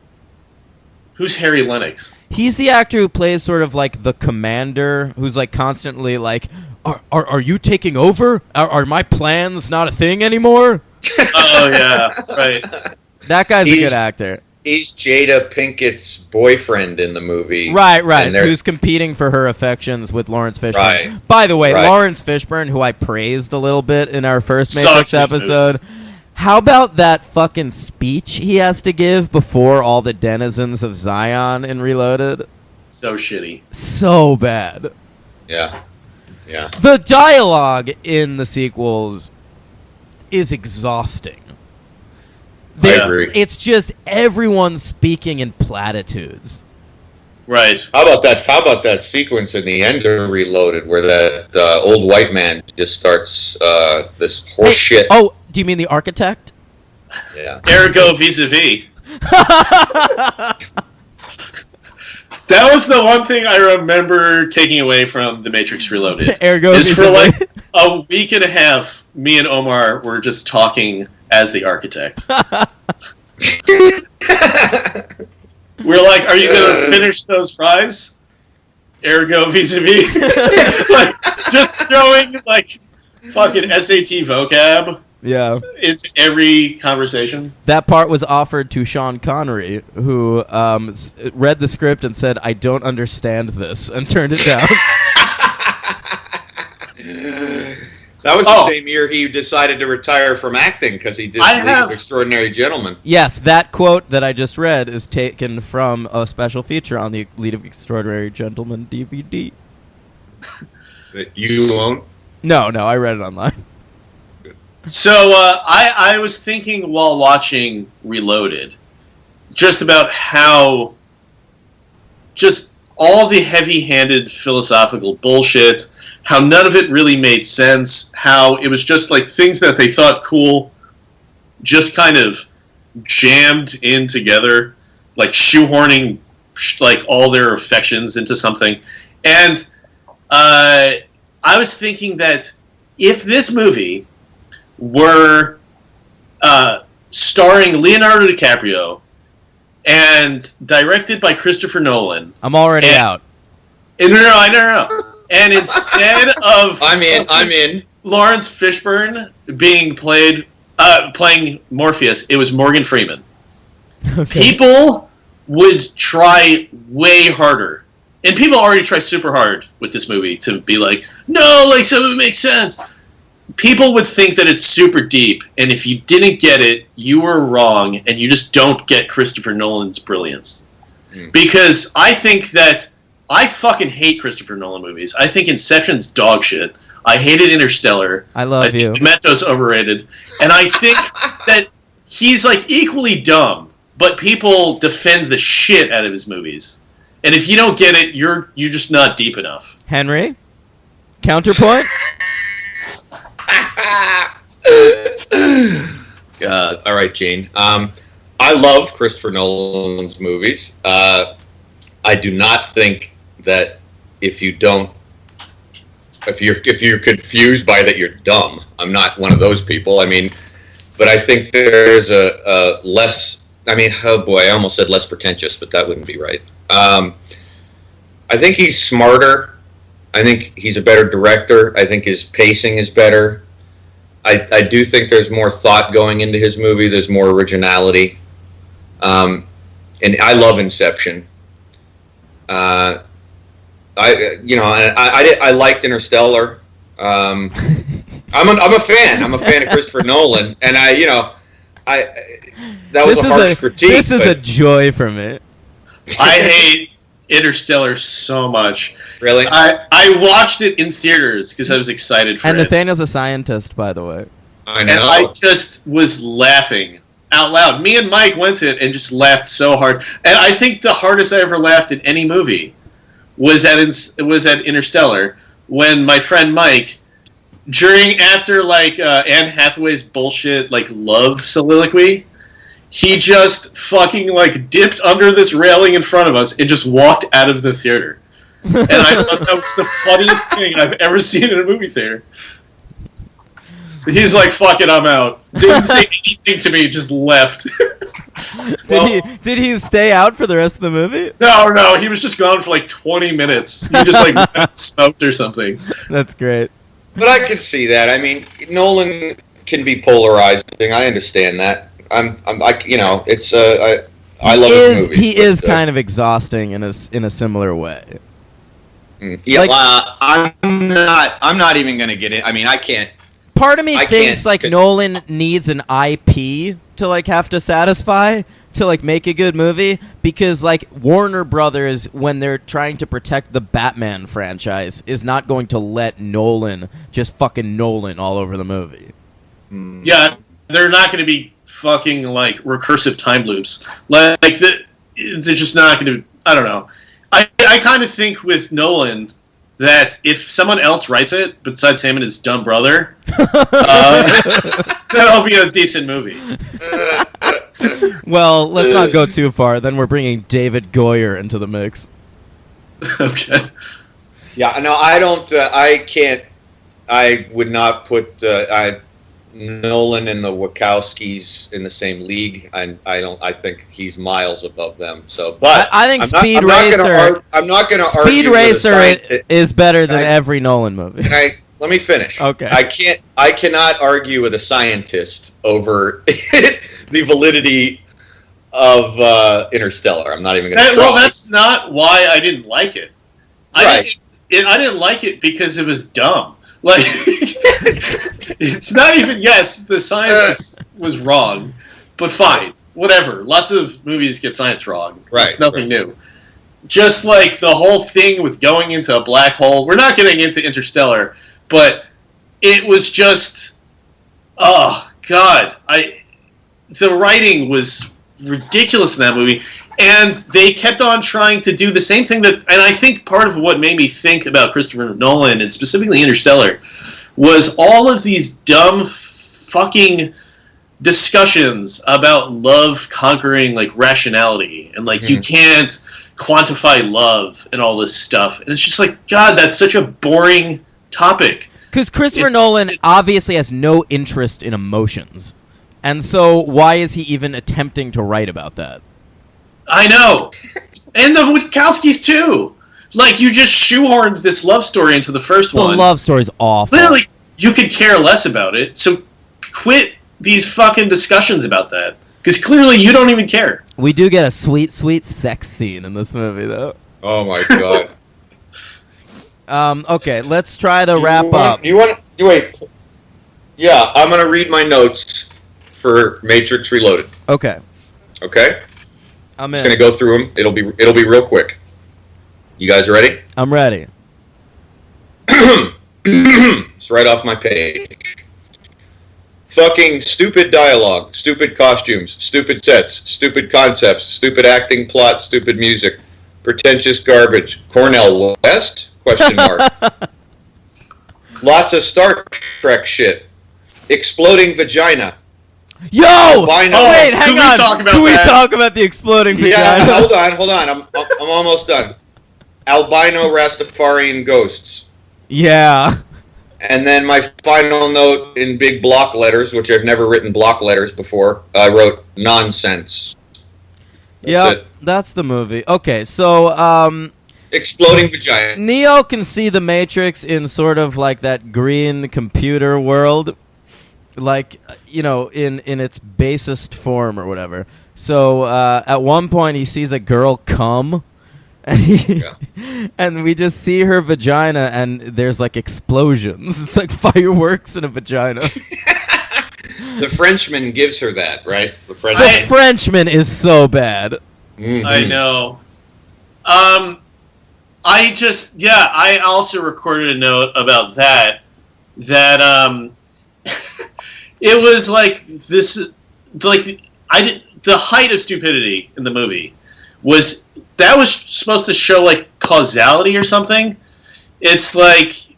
Who's Harry Lennox? He's the actor who plays sort of like the commander, who's like constantly like, "Are you taking over? Are my plans not a thing anymore?" Oh yeah, right. That guy's a good actor. He's Jada Pinkett's boyfriend in the movie. Right. Who's competing for her affections with Lawrence Fishburne. Right. By the way, Lawrence Fishburne, who I praised a little bit in our first Matrix episode. How about that fucking speech he has to give before all the denizens of Zion in Reloaded? So shitty. So bad. Yeah. The dialogue in the sequels is exhausting. I agree. It's just everyone speaking in platitudes. Right. How about that sequence in the end of Reloaded where that old white man just starts this horse shit? Oh, do you mean the architect? Yeah. Ergo vis-a-vis. That was the one thing I remember taking away from The Matrix Reloaded. Ergo is for a week and a half, me and Omar were just talking as the architect. We're like, are you going to finish those fries? Ergo vis-a-vis. Just throwing, fucking SAT vocab into every conversation. That part was offered to Sean Connery, who read the script and said, "I don't understand this," and turned it down. That was the same year he decided to retire from acting because he did League of Extraordinary Gentlemen. Yes, that quote that I just read is taken from a special feature on the League of Extraordinary Gentlemen DVD. That you won't? No, I read it online. So I was thinking while watching Reloaded just about how just all the heavy-handed philosophical bullshit, how none of it really made sense, how it was just things that they thought cool just kind of jammed in together, shoehorning all their affections into something. And I was thinking that if this movie were starring Leonardo DiCaprio and directed by Christopher Nolan... I'm already out. No. And instead of I'm in. Lawrence Fishburne being playing Morpheus, it was Morgan Freeman. Okay. People would try way harder And people already try super hard with this movie to be like, no, like, some of it makes sense. People would think that it's super deep, and if you didn't get it, you were wrong, and you just don't get Christopher Nolan's brilliance. Because I think that I fucking hate Christopher Nolan movies. I think Inception's dog shit. I hated Interstellar. I love you. Memento's overrated. And I think that he's like equally dumb, but people defend the shit out of his movies. And if you don't get it, you're just not deep enough. Henry? Counterpoint? All right, Gene. I love Christopher Nolan's movies. I do not think that if you're confused by that, you're dumb. I'm not one of those people. I mean, but I think there's a less. I mean, oh boy, I almost said less pretentious, but that wouldn't be right. I think he's smarter. I think he's a better director. I think his pacing is better. I do think there's more thought going into his movie. There's more originality. And I love Inception. I liked Interstellar. I'm a fan. I'm a fan of Christopher Nolan, and that was a harsh critique. This is a joy for me. I hate Interstellar so much. Really? I watched it in theaters because I was excited for it. And Nathaniel's a scientist, by the way. I know. And I just was laughing out loud. Me and Mike went to it and just laughed so hard. And I think the hardest I ever laughed in any movie was at Interstellar, when my friend Mike, after Anne Hathaway's bullshit love soliloquy, he just fucking dipped under this railing in front of us and just walked out of the theater. And I thought that was the funniest thing I've ever seen in a movie theater. He's like, fuck it, I'm out. Didn't say anything to me, just left. Did he stay out for the rest of the movie? No, he was just gone for 20 minutes. He just smoked or something. That's great. But I can see that. I mean, Nolan can be polarizing. I understand that. I love his movies. He is kind of exhausting in a similar way. Yeah, I'm not even going to get in. I mean, I can't. Part of me thinks Nolan needs an IP to have to satisfy to make a good movie, because Warner Brothers, when they're trying to protect the Batman franchise, is not going to let Nolan just fucking Nolan all over the movie. Yeah, they're not going to be fucking recursive time loops. They're just not going to. I don't know. I kind of think with Nolan that if someone else writes it besides him and his dumb brother, that'll be a decent movie. Well, let's not go too far. Then we're bringing David Goyer into the mix. Okay. Yeah, no, I don't. I can't. I would not put Nolan and the Wachowskis in the same league. I don't. I think he's miles above them. So, but I think Speed Racer. I'm not going to argue. Speed Racer is better than every Nolan movie. Let me finish. Okay. I cannot argue with a scientist over the validity of Interstellar. I'm not even going to try. Well, that's not why I didn't like it. I didn't like it because it was dumb. It's not even, yes, the science was wrong, but fine, whatever. Lots of movies get science wrong. Right, it's nothing new. Just the whole thing with going into a black hole. We're not getting into Interstellar, but it was just, oh God, the writing was ridiculous in that movie, and they kept on trying to do the same thing and I think part of what made me think about Christopher Nolan, and specifically Interstellar, was all of these dumb fucking discussions about love conquering rationality, and you can't quantify love and all this stuff, and it's just God, that's such a boring topic. Because Christopher Nolan obviously has no interest in emotions. And so why is he even attempting to write about that? I know. And the Wachowskis, too. You just shoehorned this love story into the first one. The love story's awful. Literally, you could care less about it, so quit these fucking discussions about that. Because clearly you don't even care. We do get a sweet, sweet sex scene in this movie, though. Oh my god. Okay, let's try to wrap up. Wait. Yeah, I'm gonna read my notes for Matrix Reloaded. Okay, Okay, I'm just in. gonna go through them. It'll be real quick. You guys ready? I'm ready. It's right off my page. Fucking stupid dialogue, stupid costumes, stupid sets, stupid concepts, stupid acting, plot, stupid music, pretentious garbage. Cornell West? Question mark. Lots of Star Trek shit. Exploding vagina. Yo! Albino. Wait, hang Can we on. talk about Can we that? talk about the exploding vagina? Yeah, hold on. I'm almost done. Albino Rastafarian ghosts. Yeah. And then my final note in big block letters, which I've never written block letters before, I wrote nonsense. Yep, that's the movie. Okay, so Exploding vagina. Neo can see the Matrix in sort of like that green computer world, like, you know, in its basest form or whatever. So at one point he sees a girl come, and and we just see her vagina, and there's like explosions. It's like fireworks in a vagina. The Frenchman gives her that, right? The The Frenchman is so bad. Mhm. I know. I also recorded a note about that. It was like this, like the height of stupidity in the movie was supposed to show like causality or something. It's like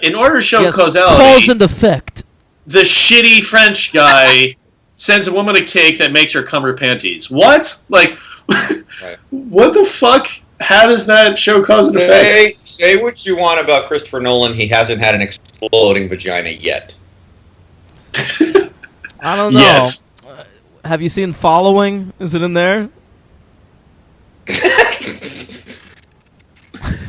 in order to show causality, cause and effect. the shitty French guy sends a woman a cake that makes her cum her panties. What? Like, Right. what the fuck? How does that show cause and effect? Say what you want about Christopher Nolan. He hasn't had an exploding vagina yet. I don't know. Yes. Have you seen Following? Is it in there?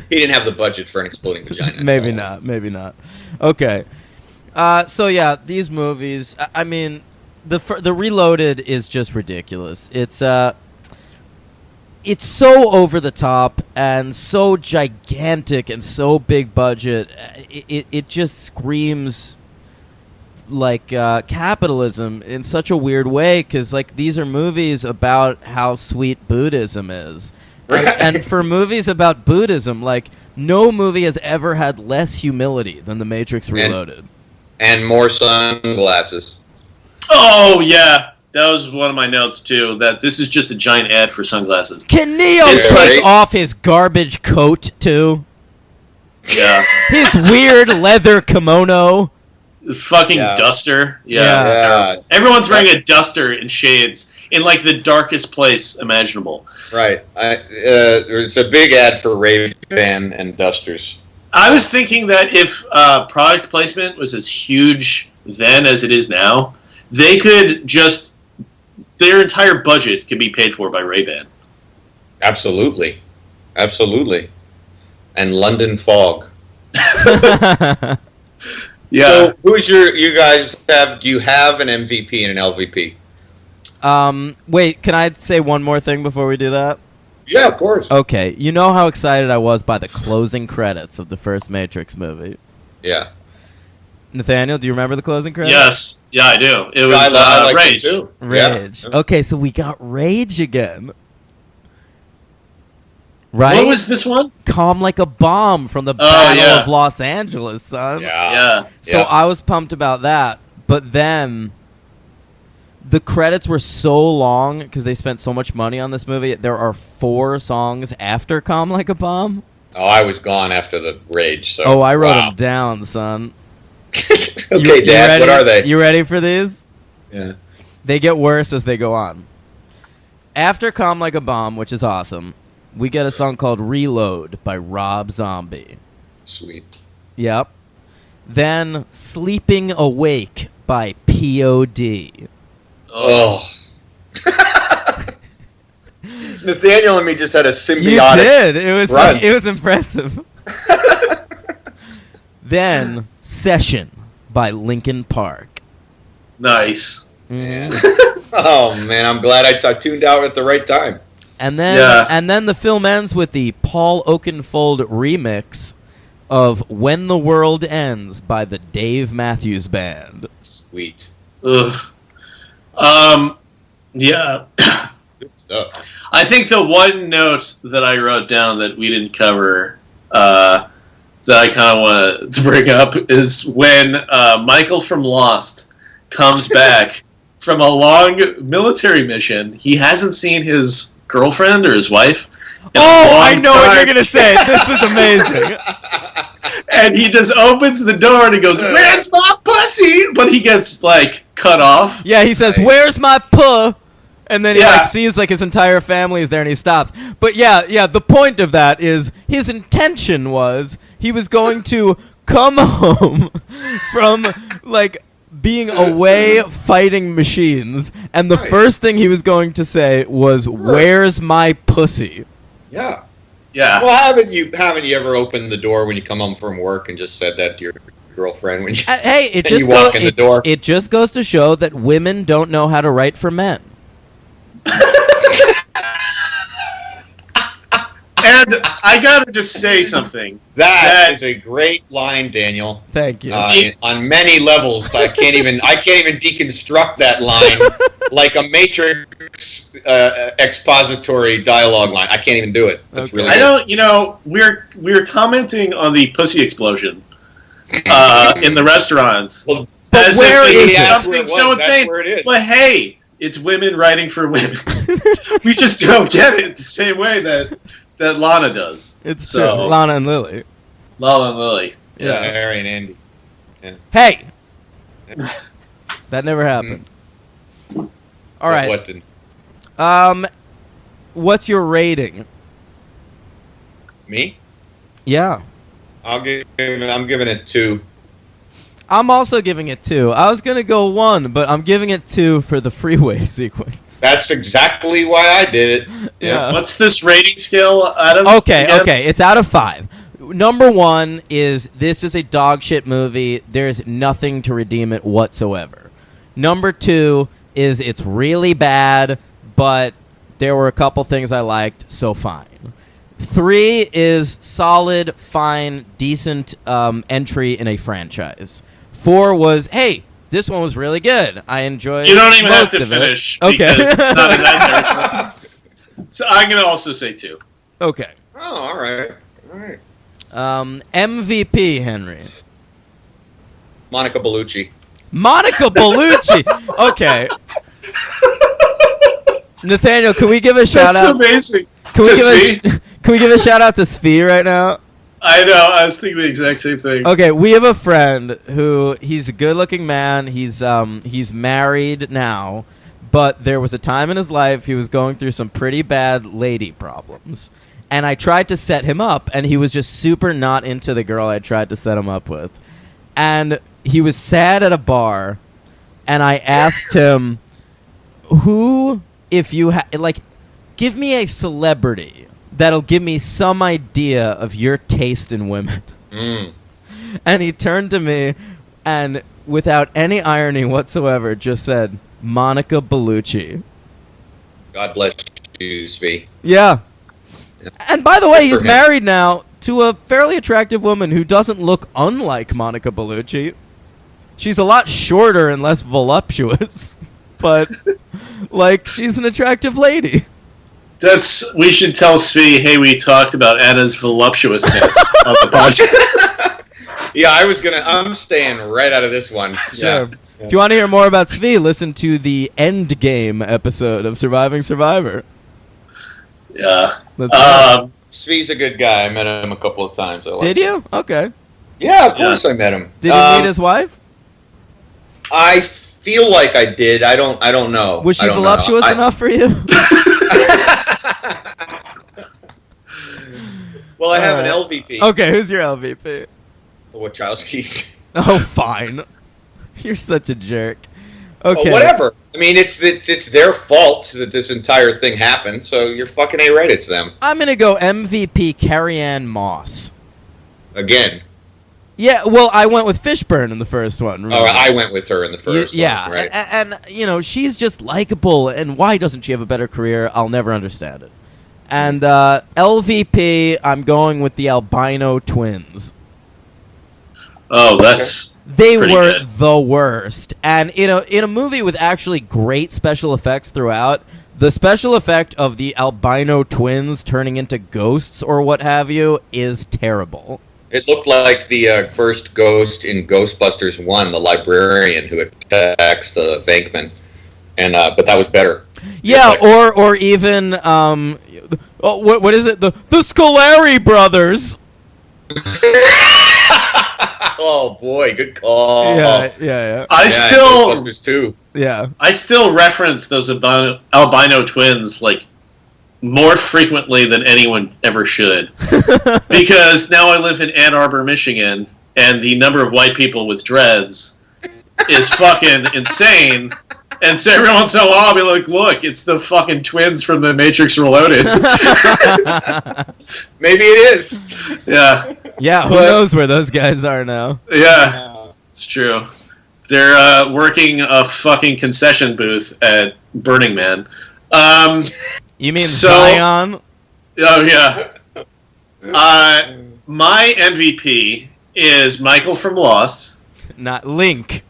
He didn't have the budget for an exploding vagina. Maybe not. Maybe not. Okay. So yeah, these movies. I mean, the Reloaded is just ridiculous. It's so over the top and so gigantic and so big budget. It just screams like capitalism in such a weird way, because like these are movies about how sweet Buddhism is. And for movies about Buddhism, like, no movie has ever had less humility than The Matrix Reloaded. And more sunglasses. Oh yeah, that was one of my notes too. That this is just a giant ad for sunglasses. Can Neo It's take right. off his garbage coat, too? Yeah, His weird leather kimono? fucking Yeah. duster. Yeah. Yeah. Everyone's wearing a duster in shades in like the darkest place imaginable. Right. It's a big ad for Ray-Ban and dusters. I was thinking that if product placement was as huge then as it is now, they could just their entire budget could be paid for by Ray-Ban. Absolutely. And London Fog. Yeah. So who's you guys have? Do you have an MVP and an LVP? Wait, can I say one more thing before we do that? Yeah, of course. Okay, you know how excited I was by the closing credits of the first Matrix movie? Yeah. Nathaniel, do you remember the closing credits? Yes. Yeah, I do. It was I like Rage. it too. Rage. Yeah. Okay, so we got Rage again. Right? What was this one? Calm Like a Bomb from the Battle yeah. of Los Angeles, son. Yeah. So Yeah. I was pumped about that, but then the credits were so long because they spent so much money on this movie. There are 4 songs after Calm Like a Bomb. Oh, I was gone after the Rage. So. Oh, I wrote Wow. them down, son. Okay, Dad. ready? What are they? You ready for these? Yeah. They get worse as they go on. After Calm Like a Bomb, which is awesome, we get a song called Reload by Rob Zombie. Sweet. Yep. Then Sleeping Awake by P.O.D. Oh. Nathaniel and me just had a You symbiotic. did. It run. was impressive. Then Session by Linkin Park. Nice. Mhm. Oh man, I'm glad I tuned out at the right time. And then the film ends with the Paul Oakenfold remix of "When the World Ends" by the Dave Matthews Band. Sweet. Ugh. Yeah. Good stuff. I think the one note that I wrote down that we didn't cover, that I kind of want to bring up, is when Michael from Lost comes back from a long military mission. He hasn't seen his girlfriend or his wife. I know what you're going to say. This is amazing. And he just opens the door and he goes, "Where's my pussy?" But he gets, like, cut off. Yeah, he says, "Where's my puh?" And then he sees like his entire family is there and he stops. But yeah, the point of that is his intention was he was going to come home from like being away fighting machines, and the first thing he was going to say was, "Where's my pussy?" Yeah. Yeah. Well, haven't you ever opened the door when you come home from work and just said that to your girlfriend when you Hey, you walk in the door? It just goes to show that women don't know how to write for men. And I gotta just say something. That is a great line, Daniel. Thank you. On many levels, I can't even deconstruct that line like a Matrix expository dialogue line. I can't even do it. That's really. I don't. You know, we're commenting on the pussy explosion in the restaurant. Well, but where is something so insane? But hey, it's women writing for women. We just don't get it the same way that Lana does. It's true. Lana and Lily. Lana and Lily. Yeah, Harry and Andy. Yeah. Hey! That never happened. All right. What didn't? What's your rating? Me? Yeah. I'm giving it 2. I'm also giving it 2. I was gonna go 1, but I'm giving it 2 for the freeway sequence. That's exactly why I did it. Yeah. What's this rating scale, Adam? Okay, it's out of 5. Number 1 is this is a dog shit movie. There's nothing to redeem it whatsoever. Number 2 is it's really bad, but there were a couple things I liked, so fine. 3 is solid, fine, decent entry in a franchise. 4 was, hey, this one was really good. I enjoyed. You don't even most have to of it. finish. Okay. Because it's not a nightmare. So I'm gonna also say 2. Okay. Oh, all right. MVP, Henry. Monica Bellucci. Monica Bellucci. Okay. Nathaniel, can we give a shout That's out? amazing. Can we give a shout out to Svi right now? I know. I was thinking the exact same thing. Okay, we have a friend who he's a good-looking man. He's married now, but there was a time in his life he was going through some pretty bad lady problems. And I tried to set him up, and he was just super not into the girl I tried to set him up with. And he was sad at a bar, and I asked him, who, if you give me a celebrity that'll give me some idea of your taste in women. And he turned to me and, without any irony whatsoever, just said, Monica Bellucci. God bless you, Svi. Yeah. And by the way, he's married now to a fairly attractive woman who doesn't look unlike Monica Bellucci. She's a lot shorter and less voluptuous, but, she's an attractive lady. We should tell Svi, hey, we talked about Anna's voluptuousness on the podcast. Yeah, I'm staying right out of this one. Sure. Yeah. If you want to hear more about Svi, listen to the End Game episode of Surviving Survivor. Yeah. Svi's a good guy. I met him a couple of times. Did you? Okay. Yeah, of course I met him. Did you meet his wife? I feel like I did. I don't know. Was she voluptuous enough for you? Well, I have an LVP. Okay, who's your LVP? Wachowskis. Oh, fine. You're such a jerk. Okay. Oh, whatever. I mean, it's their fault that this entire thing happened, so you're fucking A-right, it's them. I'm going to go MVP Carrie-Anne Moss. Again. Yeah, well, I went with Fishburne in the first one. Remember? Oh, I went with her in the first one. Yeah, right. and she's just likable, and why doesn't she have a better career? I'll never understand it. And LVP, I'm going with the albino twins. Oh, that's They pretty were good. the worst. And in a movie with actually great special effects throughout, the special effect of the albino twins turning into ghosts or what have you is terrible. It looked like the first ghost in Ghostbusters 1, the librarian who attacks the Venkman. And but that was better. Yeah, or even what is it? The Scolari brothers. Oh boy, good call. Yeah. I still Ghostbusters 2. Yeah. I still reference those albino twins like more frequently than anyone ever should, because now I live in Ann Arbor, Michigan, and the number of white people with dreads is fucking insane. And so every once in a while I'll be like, look, it's the fucking twins from The Matrix Reloaded. Maybe it is. Yeah. Yeah, who knows where those guys are now? Yeah, it's true. They're working a fucking concession booth at Burning Man. You mean So- Zion? Oh, yeah. My MVP is Michael from Lost. Not Link,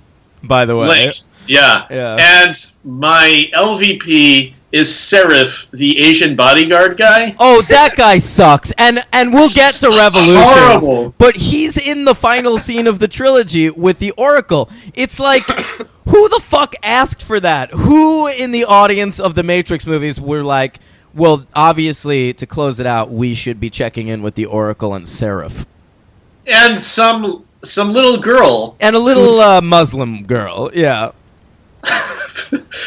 by the way. Link. Yeah. Yeah. And my LVP is Seraph, the Asian bodyguard guy. Oh, that guy sucks. And we'll get to Revolutions. Horrible. But he's in the final scene of the trilogy with the Oracle. It's like, who the fuck asked for that? Who in the audience of the Matrix movies were like, well, obviously, to close it out, we should be checking in with the Oracle and Seraph. And some little girl. And a little Muslim girl, yeah.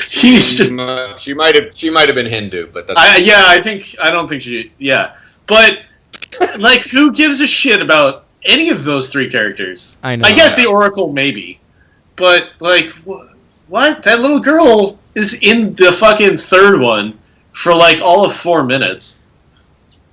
He's just... She might have been Hindu, but that's I don't think she... Yeah. But, like, who gives a shit about any of those three characters? I know. I guess the Oracle, maybe. But, like, what? That little girl is in the fucking third one for, like, all of 4 minutes.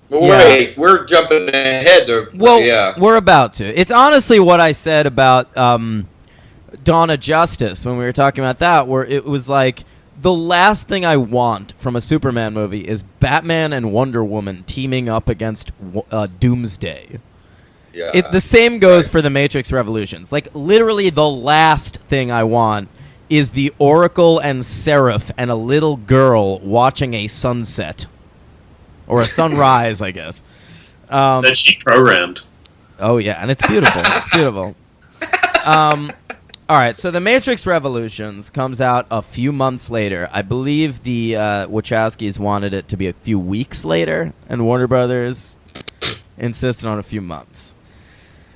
But Yeah. wait, we're jumping ahead. Well, yeah. we're about to. It's honestly what I said about Dawn of Justice when we were talking about that, where it was like, the last thing I want from a Superman movie is Batman and Wonder Woman teaming up against Doomsday. Yeah. The same goes Right. for the Matrix Revolutions. Like, literally the last thing I want is the Oracle and Seraph and a little girl watching a sunset. Or a sunrise, I guess. That she programmed. Oh, yeah, and it's beautiful. It's beautiful. All right, so The Matrix Revolutions comes out a few months later. I believe the Wachowskis wanted it to be a few weeks later, and Warner Brothers insisted on a few months.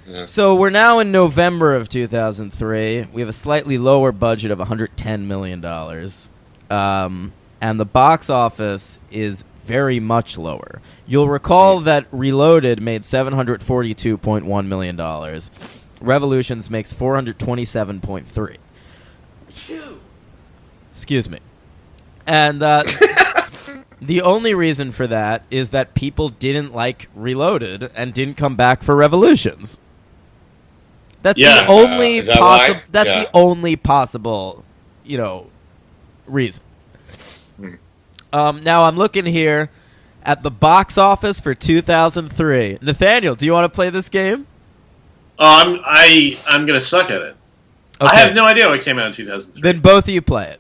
Yeah. So we're now in November of 2003. We have a slightly lower budget of $110 million. And the box office is very much lower. You'll recall that Reloaded made $742.1 million. Revolutions makes $427.3. Excuse me. And the only reason for that is that people didn't like Reloaded and didn't come back for Revolutions. That's Yeah. the only Is that possible. why? That's Yeah. the only possible, reason. Now I'm looking here at the box office for 2003. Nathaniel, do you want to play this game? Oh, I'm gonna suck at it. Okay. I have no idea what came out in 2003. Then both of you play it.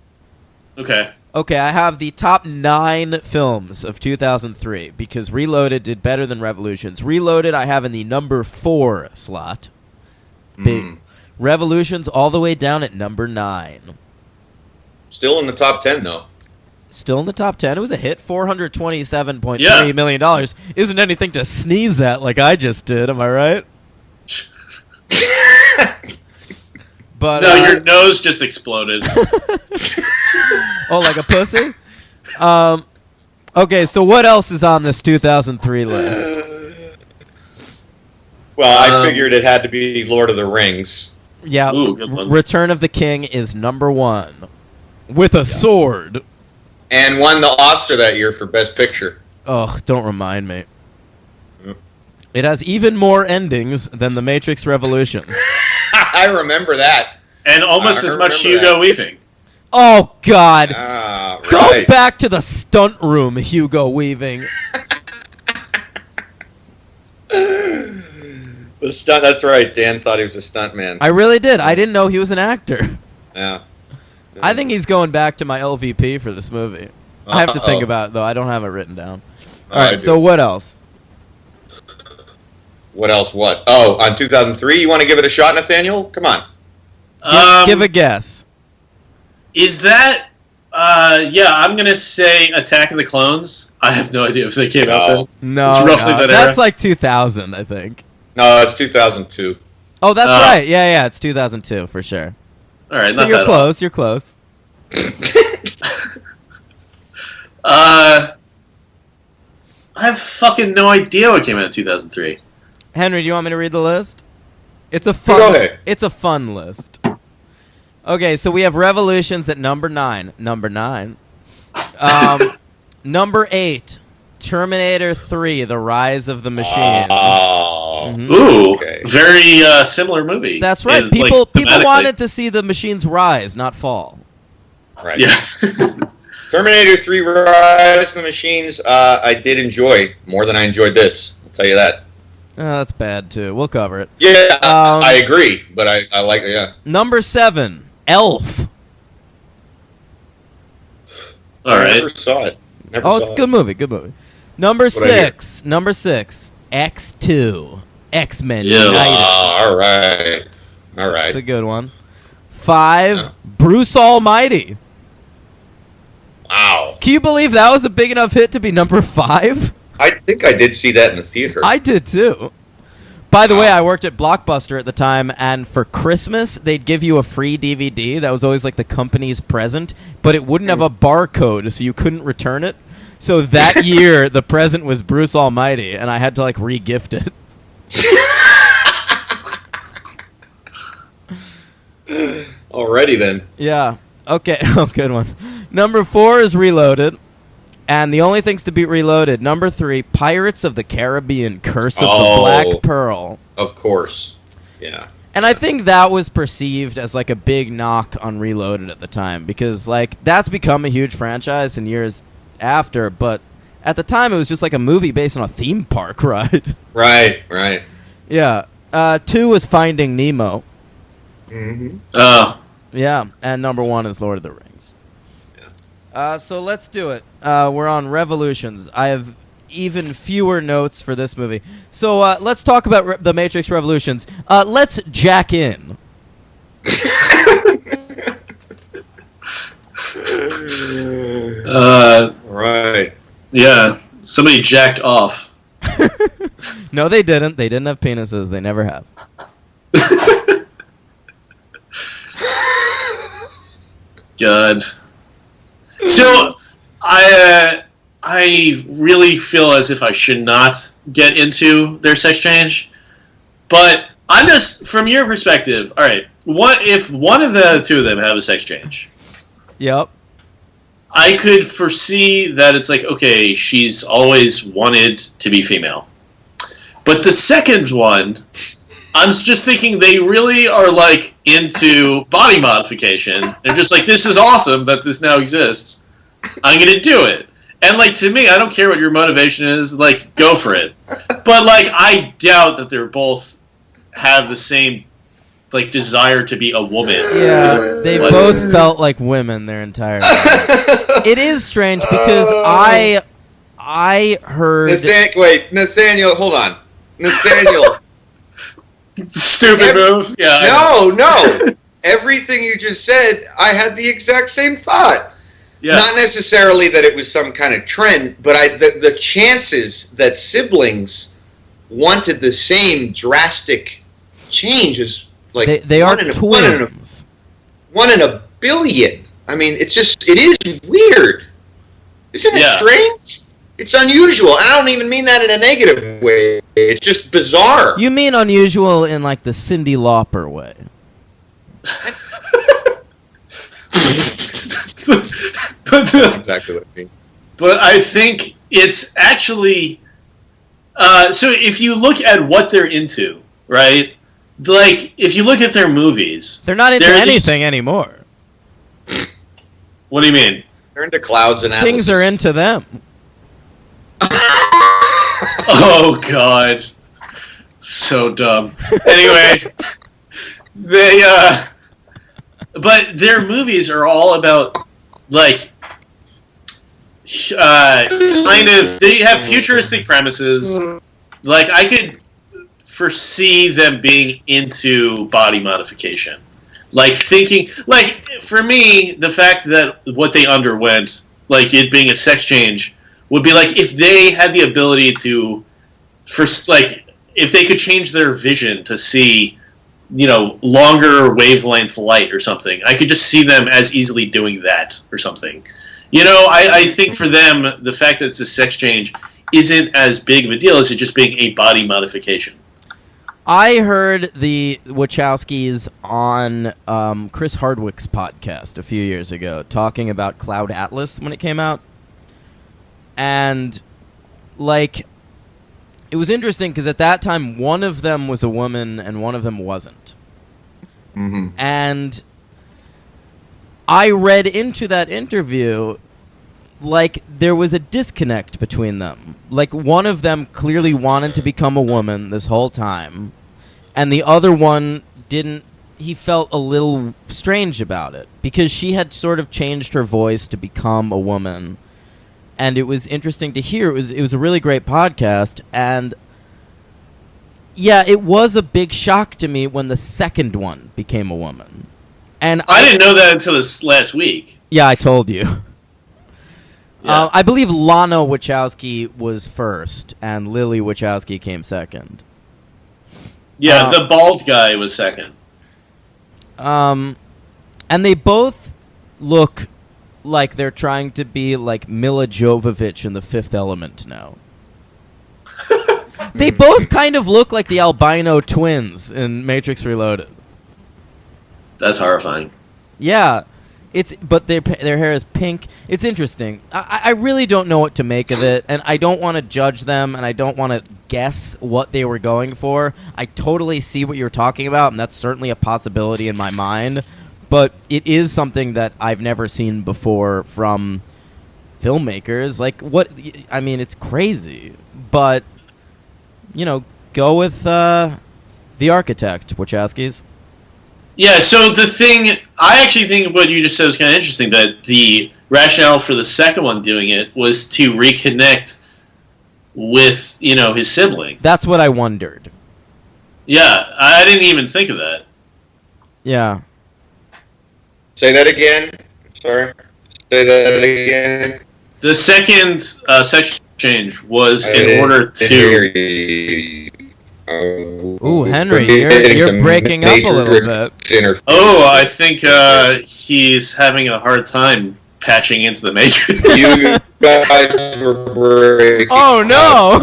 Okay. Okay, I have the top 9 films of 2003 because Reloaded did better than Revolutions. Reloaded I have in the number 4 slot. Big. Revolutions all the way down at number 9. Still in the top 10, though. Still in the top 10. It was a hit. $427.3 Yeah. million dollars. Isn't anything to sneeze at like I just did, am I right? But No, your nose just exploded. oh, like a pussy? Okay, so what else is on this 2003 list? Well, I figured it had to be Lord of the Rings. Yeah, Ooh, good one. Return of the King is number 1. With a sword. And won the Oscar that year for Best Picture. Oh, don't remind me. Yep. It has even more endings than The Matrix Revolutions. I remember that. And almost I as much remember Hugo that. Weaving. Oh, God. Ah, Go right. back to the stunt room, Hugo Weaving. The stunt. That's right. Dan thought he was a stunt man. I really did. I didn't know he was an actor. Yeah. I think he's going back to my LVP for this movie. I have to think about it, though. I don't have it written down. All right, so what else? What else? What? Oh, on 2003? You want to give it a shot, Nathaniel? Come on. Give a guess. Is that... yeah, I'm going to say Attack of the Clones. I have no idea if they came out then. No, it's roughly that era. That's like 2000, I think. No, it's 2002. Oh, that's right. Yeah, it's 2002 for sure. All right, so not you're that close. You're close. I have fucking no idea what came out in 2003. Henry, do you want me to read the list? It's a fun. Go ahead. It's a fun list. Okay, so we have Revolutions at number 9. Number 9. Number 8. Terminator 3: The Rise of the Machines. Oh. Ooh, Okay. very similar movie. That's right. And, People thematically. wanted to see the machines rise, not fall. Right. Yeah. Terminator 3: Rise of the Machines, I did enjoy more than I enjoyed this. I'll tell you that. That's bad too. We'll cover it. Yeah, I agree, but I like it, yeah. Number 7. Elf. All I right. never saw it. It's a good movie. Good movie. Number 6. Number 6. X2. X-Men Yeah. United. All right. All right. It's a good one. 5. Yeah. Bruce Almighty. Wow. Can you believe that was a big enough hit to be number 5? I think I did see that in the theater. I did too. By the way, I worked at Blockbuster at the time, and for Christmas, they'd give you a free DVD. That was always like the company's present, but it wouldn't have a barcode, so you couldn't return it. So that year, the present was Bruce Almighty, and I had to like re-gift it. Alrighty then. Yeah. Okay. Oh, good one. Number 4 is Reloaded. And the only things to beat Reloaded. Number 3, Pirates of the Caribbean: Curse of the Black Pearl. Of course. Yeah. And I think that was perceived as like a big knock on Reloaded at the time, because like that's become a huge franchise in years after, but at the time it was just like a movie based on a theme park ride. Right, right. Yeah. 2 was Finding Nemo. Mm-hmm. Yeah, and number 1 is Lord of the Rings. So let's do it. We're on Revolutions. I have even fewer notes for this movie. So let's talk about The Matrix Revolutions. Let's jack in. Right. Yeah. Somebody jacked off. No, they didn't. They didn't have penises. They never have. God. So, I really feel as if I should not get into their sex change, but I'm just, from your perspective, all right, what if one of the two of them have a sex change? Yep. I could foresee that it's like, okay, she's always wanted to be female. But the second one, I'm just thinking they really are like into body modification. They're just like, this is awesome that this now exists. I'm going to do it. And like, to me, I don't care what your motivation is, like, go for it. But like, I doubt that they're both have the same like desire to be a woman. Yeah, they both felt like women their entire life. It is strange because I heard Nathaniel, hold on. Nathaniel. Stupid move. Yeah. No. Everything you just said, I had the exact same thought. Yeah. Not necessarily that it was some kind of trend, but the chances that siblings wanted the same drastic change is like they are twins. 1 in a billion. I mean, it is weird. Isn't it strange? It's unusual. I don't even mean that in a negative way. It's just bizarre. You mean unusual in like the Cyndi Lauper way? That's exactly what I mean. But I think it's actually so if you look at what they're into, right? Like if you look at their movies, they're not into anything anymore. What do you mean? They're into clouds and things are into them. Oh God. So dumb. Anyway, but their movies are all about, like, kind of, they have futuristic premises. Like, I could foresee them being into body modification. Like, thinking, like, for me, the fact that what they underwent, like, it being a sex change, would be like, if they had the ability to, if they could change their vision to see, longer wavelength light or something, I could just see them as easily doing that or something. I think for them, the fact that it's a sex change isn't as big of a deal as it just being a body modification. I heard the Wachowskis on Chris Hardwick's podcast a few years ago talking about Cloud Atlas when it came out. And, like, it was interesting because at that time, one of them was a woman and one of them wasn't. Mm-hmm. And I read into that interview like there was a disconnect between them. Like, one of them clearly wanted to become a woman this whole time, and the other one didn't. He felt a little strange about it because she had sort of changed her voice to become a woman. And it was interesting to hear. It was a really great podcast, and yeah, it was a big shock to me when the second one became a woman. And I didn't know that until this last week. Yeah, I told you. Yeah. I believe Lana Wachowski was first, and Lily Wachowski came second. Yeah, the bald guy was second. And they both look like they're trying to be like Mila Jovovich in The Fifth Element now. They both kind of look like the albino twins in Matrix Reloaded. That's horrifying. Yeah, but their hair is pink. It's interesting. I really don't know what to make of it, and I don't want to judge them, and I don't want to guess what they were going for. I totally see what you're talking about, and that's certainly a possibility in my mind. But it is something that I've never seen before from filmmakers. Like, I mean, it's crazy. But, go with The Architect, Wachowskis. Yeah, so the thing, I actually think what you just said was kind of interesting, that the rationale for the second one doing it was to reconnect with, his sibling. That's what I wondered. Yeah, I didn't even think of that. Yeah. Say that again. Sorry. Say that again. The second sex change was in order to... Ooh, Henry, you're breaking up a little bit. Oh, I think he's having a hard time patching into the Matrix. You guys were breaking. Oh no!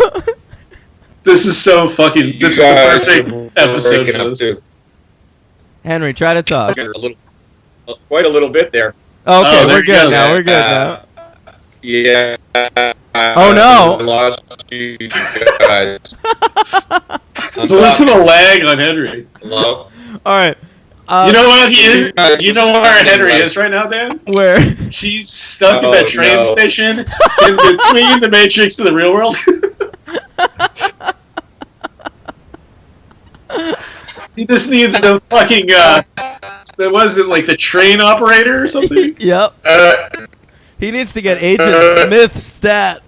This is so fucking. This is the perfect episode for this. Henry, try to talk. Quite a little bit there. Okay, we're good now. We're good now. Yeah. Oh no! I lost you guys. So listen to lag on Henry. Hello? Alright. You know what he is? You know where Henry is right now, Dan? Where? He's stuck at that train station in between the Matrix and the real world. He just needs a fucking, that wasn't like the train operator or something? Yep. He needs to get Agent Smith's stat.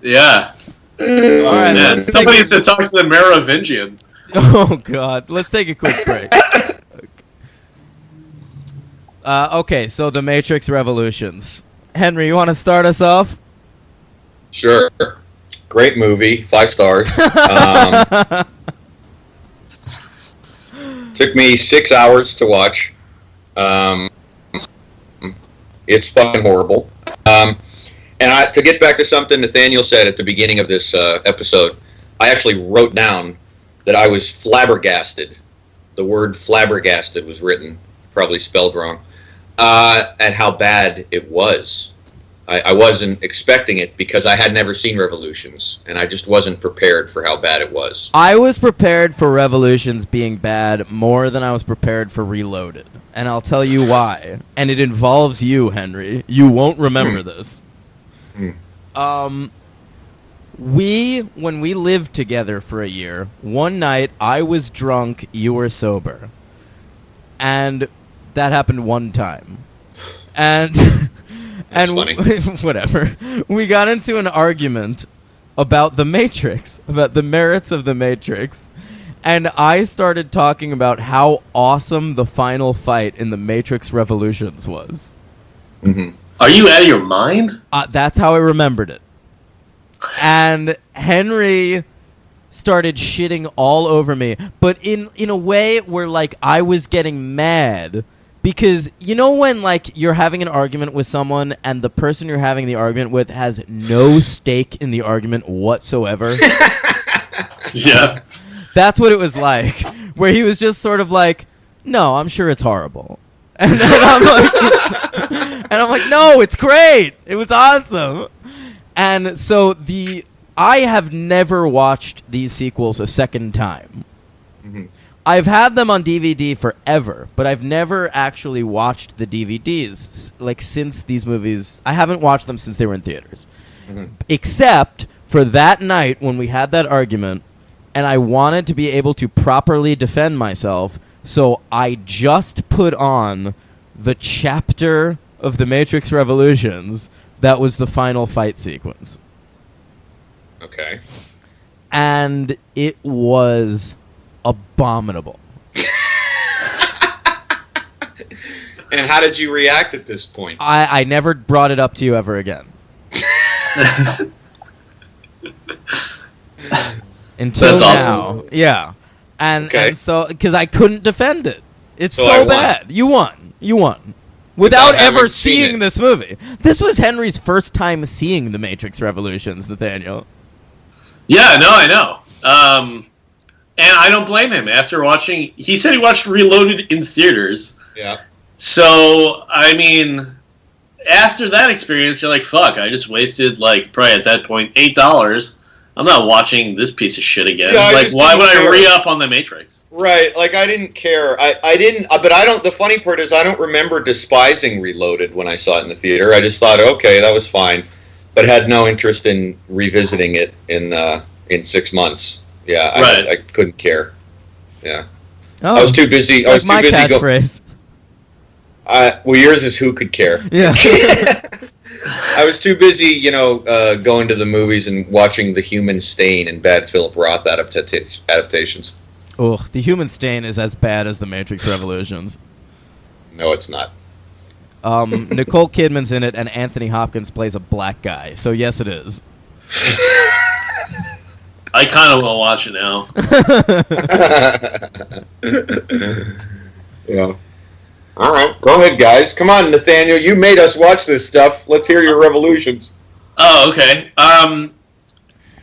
Yeah. Alright, man. Somebody needs to talk to the Merovingian. Oh god, let's take a quick break. Okay, so the Matrix Revolutions. Henry, you want to start us off? Sure. Great movie, 5 stars. Took me 6 hours to watch. It's fucking horrible. And to get back to something Nathaniel said at the beginning of this episode, I actually wrote down that I was flabbergasted. The word flabbergasted was written, probably spelled wrong, at how bad it was. I wasn't expecting it because I had never seen Revolutions, and I just wasn't prepared for how bad it was. I was prepared for Revolutions being bad more than I was prepared for Reloaded, and I'll tell you why. And it involves you, Henry. You won't remember this. When we lived together for a year, one night I was drunk, you were sober. And that happened one time. And funny. Whatever. We got into an argument about the Matrix, about the merits of the Matrix. And I started talking about how awesome the final fight in the Matrix Revolutions was. Mm-hmm. Are you out of your mind? That's how I remembered it. And Henry started shitting all over me, but in a way where, like, I was getting mad. Because, you know when, like, you're having an argument with someone and the person you're having the argument with has no stake in the argument whatsoever? Yeah. That's what it was like. Where he was just sort of like, no, I'm sure it's horrible. And then I'm like, no, it's great. It was awesome. And so I have never watched these sequels a second time. Mm-hmm. I've had them on DVD forever, but I've never actually watched the DVDs, like, since these movies. I haven't watched them since they were in theaters. Mm-hmm. Except for that night when we had that argument, and I wanted to be able to properly defend myself, so I just put on the chapter of The Matrix Revolutions that was the final fight sequence. Okay. And it was abominable. And how did you react at this point? I never brought it up to you ever again. Until That's now. awesome. Yeah. And so, because I couldn't defend it. It's So I so won. bad. You won. Without having ever seen seeing it. this movie. This was Henry's first time seeing The Matrix Revolutions, Nathaniel. Yeah, no, I know. And I don't blame him. After watching, he said he watched Reloaded in theaters. Yeah. So, I mean, after that experience, you're like, fuck, I just wasted, like, probably at that point, $8. I'm not watching this piece of shit again. Yeah, I like, just why would didn't I care. re-up on The Matrix? Right, like I didn't care. I didn't, but I don't, the funny part is I don't remember despising Reloaded when I saw it in the theater. I just thought, okay, that was fine, but had no interest in revisiting it in 6 months. Yeah, Right. I couldn't care. Yeah. Oh, I was too busy. it's I was like too my busy. catchphrase. Well, yours is who could care. Yeah. I was too busy, going to the movies and watching The Human Stain and bad Philip Roth adaptations. Ugh, The Human Stain is as bad as The Matrix Revolutions. No, it's not. Nicole Kidman's in it, and Anthony Hopkins plays a black guy. So yes, it is. I kind of want to watch it now. Yeah. All right, go ahead, guys. Come on, Nathaniel. You made us watch this stuff. Let's hear your revolutions. Oh, okay.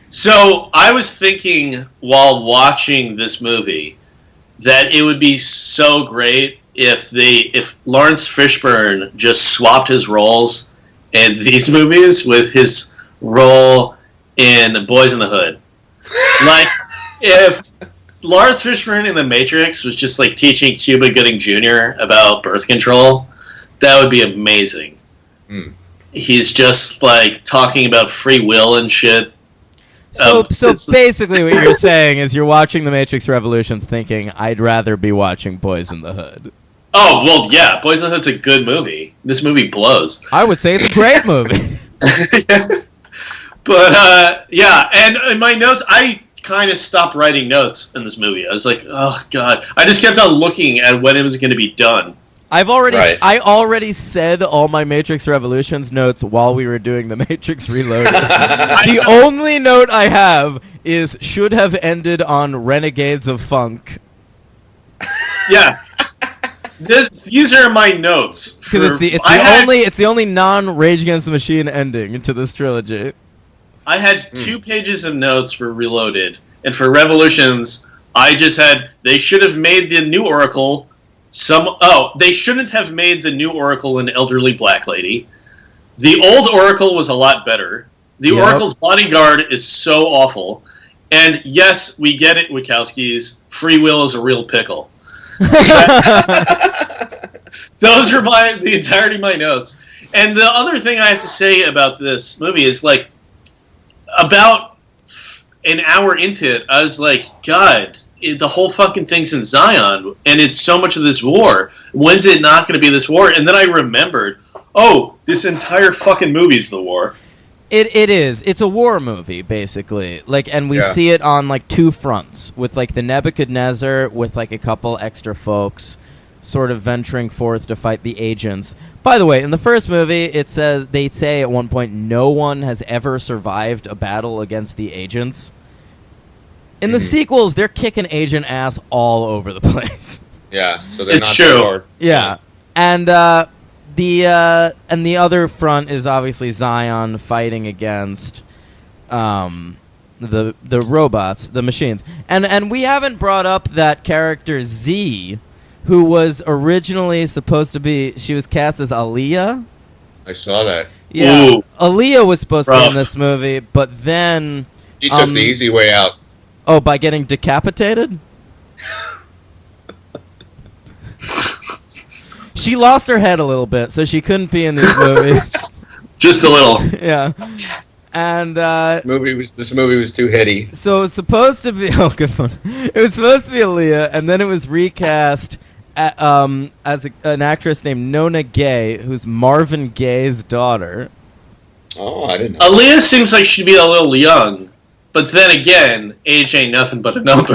So I was thinking while watching this movie that it would be so great if Lawrence Fishburne just swapped his roles in these movies with his role in Boys in the Hood. Like, if Lawrence Fishburne in The Matrix was just, like, teaching Cuba Gooding Jr. about birth control, that would be amazing. Hmm. He's just, like, talking about free will and shit. So basically what you're saying is you're watching The Matrix Revolutions thinking, I'd rather be watching Boys in the Hood. Oh, well, yeah, Boys in the Hood's a good movie. This movie blows. I would say it's a great movie. But, yeah, and in my notes, I kind of stopped writing notes in this movie. I was like, oh, God. I just kept on looking at when it was going to be done. I Right. already said all my Matrix Revolutions notes while we were doing The Matrix Reloaded. The only note I have is should have ended on Renegades of Funk. Yeah. These are my notes. Because it's the only non-Rage Against the Machine ending to this trilogy. I had 2 pages of notes for Reloaded, and for Revolutions, I just had, they should have made the new Oracle they shouldn't have made the new Oracle an elderly black lady. The old Oracle was a lot better. The Oracle's bodyguard is so awful. And yes, we get it, Wachowskis. Free will is a real pickle. Those are the entirety of my notes. And the other thing I have to say about this movie is, like, about an hour into it, I was like, God, the whole fucking thing's in Zion, and it's so much of this war. When's it not going to be this war? And then I remembered, oh, this entire fucking movie's the war. It is. It's a war movie, basically. Like, and we see it on like two fronts, with like the Nebuchadnezzar, with like a couple extra folks, sort of venturing forth to fight the agents. By the way, in the first movie, it says they say at one point no one has ever survived a battle against the agents. In the sequels, they're kicking agent ass all over the place. Yeah, so they're It's not true. so hard. Yeah, and the other front is obviously Zion fighting against the robots, the machines, and we haven't brought up that character Z, who was originally supposed to be. She was cast as Aaliyah. I saw that. Yeah, Ooh. Aaliyah was supposed to be in Rough. this movie, but then She took the easy way out. by getting decapitated. She lost her head a little bit, so she couldn't be in these movies. Just a little. Yeah. And This movie was too heady. so it was supposed to be good one. It was supposed to be Aaliyah, and then it was recast as an actress named Nona Gay, who's Marvin Gaye's daughter. Oh, I didn't know. Aaliyah seems like she'd be a little young, but then again, age ain't nothing but a number.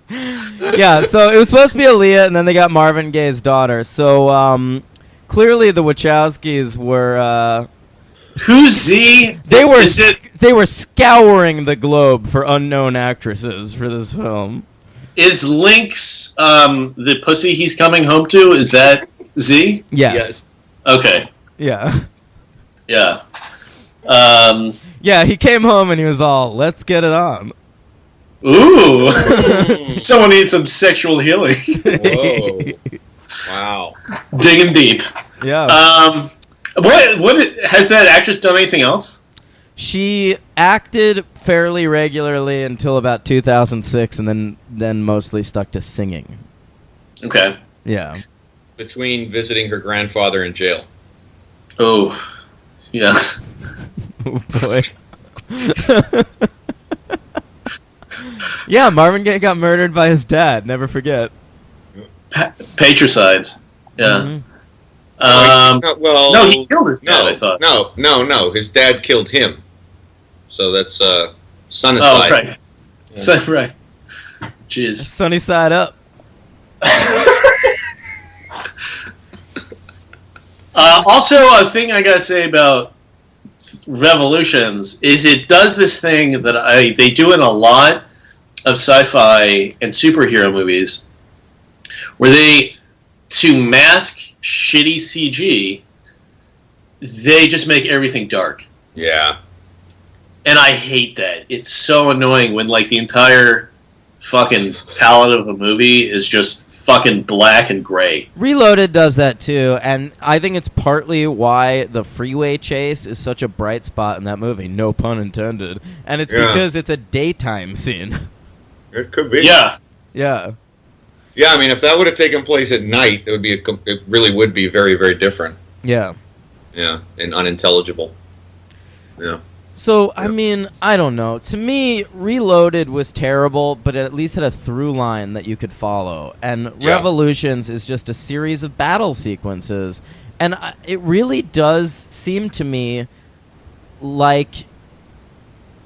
Yeah, so it was supposed to be Aaliyah, and then they got Marvin Gaye's daughter. So clearly the Wachowskis were Who's Z? they were Is it, they were scouring the globe for unknown actresses for this film. is Lynx the pussy he's coming home to? Is that Z? Yes. Okay. Yeah. Yeah. Yeah, he came home and he was all, "Let's get it on." Ooh. Someone needs some sexual healing. Whoa. Wow. Digging deep. Yeah. What has that actress done anything else? She acted fairly regularly until about 2006, and then mostly stuck to singing. Okay. Yeah. Between visiting her grandfather in jail. Oh. Yeah. Oh boy. Yeah, Marvin Gaye got murdered by his dad. Never forget. Patricide. Yeah. Mm-hmm. Well, No, he killed his dad, I thought. No. His dad killed him. So that's sonicide. Oh, right. Yeah. So, right. Jeez. Sunny side up. Also, a thing I gotta say about Revolutions is it does this thing that they do in a lot of sci-fi and superhero movies, where they, to mask shitty CG, they just make everything dark. Yeah. And I hate that. It's so annoying when like the entire fucking palette of a movie is just fucking black and gray. Reloaded does that too, and I think it's partly why the freeway chase is such a bright spot in that movie. No pun intended. And it's because it's a daytime scene. It could be. Yeah. Yeah. Yeah, I mean, if that would have taken place at night, it really would be very, very different. Yeah. Yeah, and unintelligible. Yeah. So, I mean, I don't know. To me, Reloaded was terrible, but it at least had a through line that you could follow. And Revolutions is just a series of battle sequences. And it really does seem to me like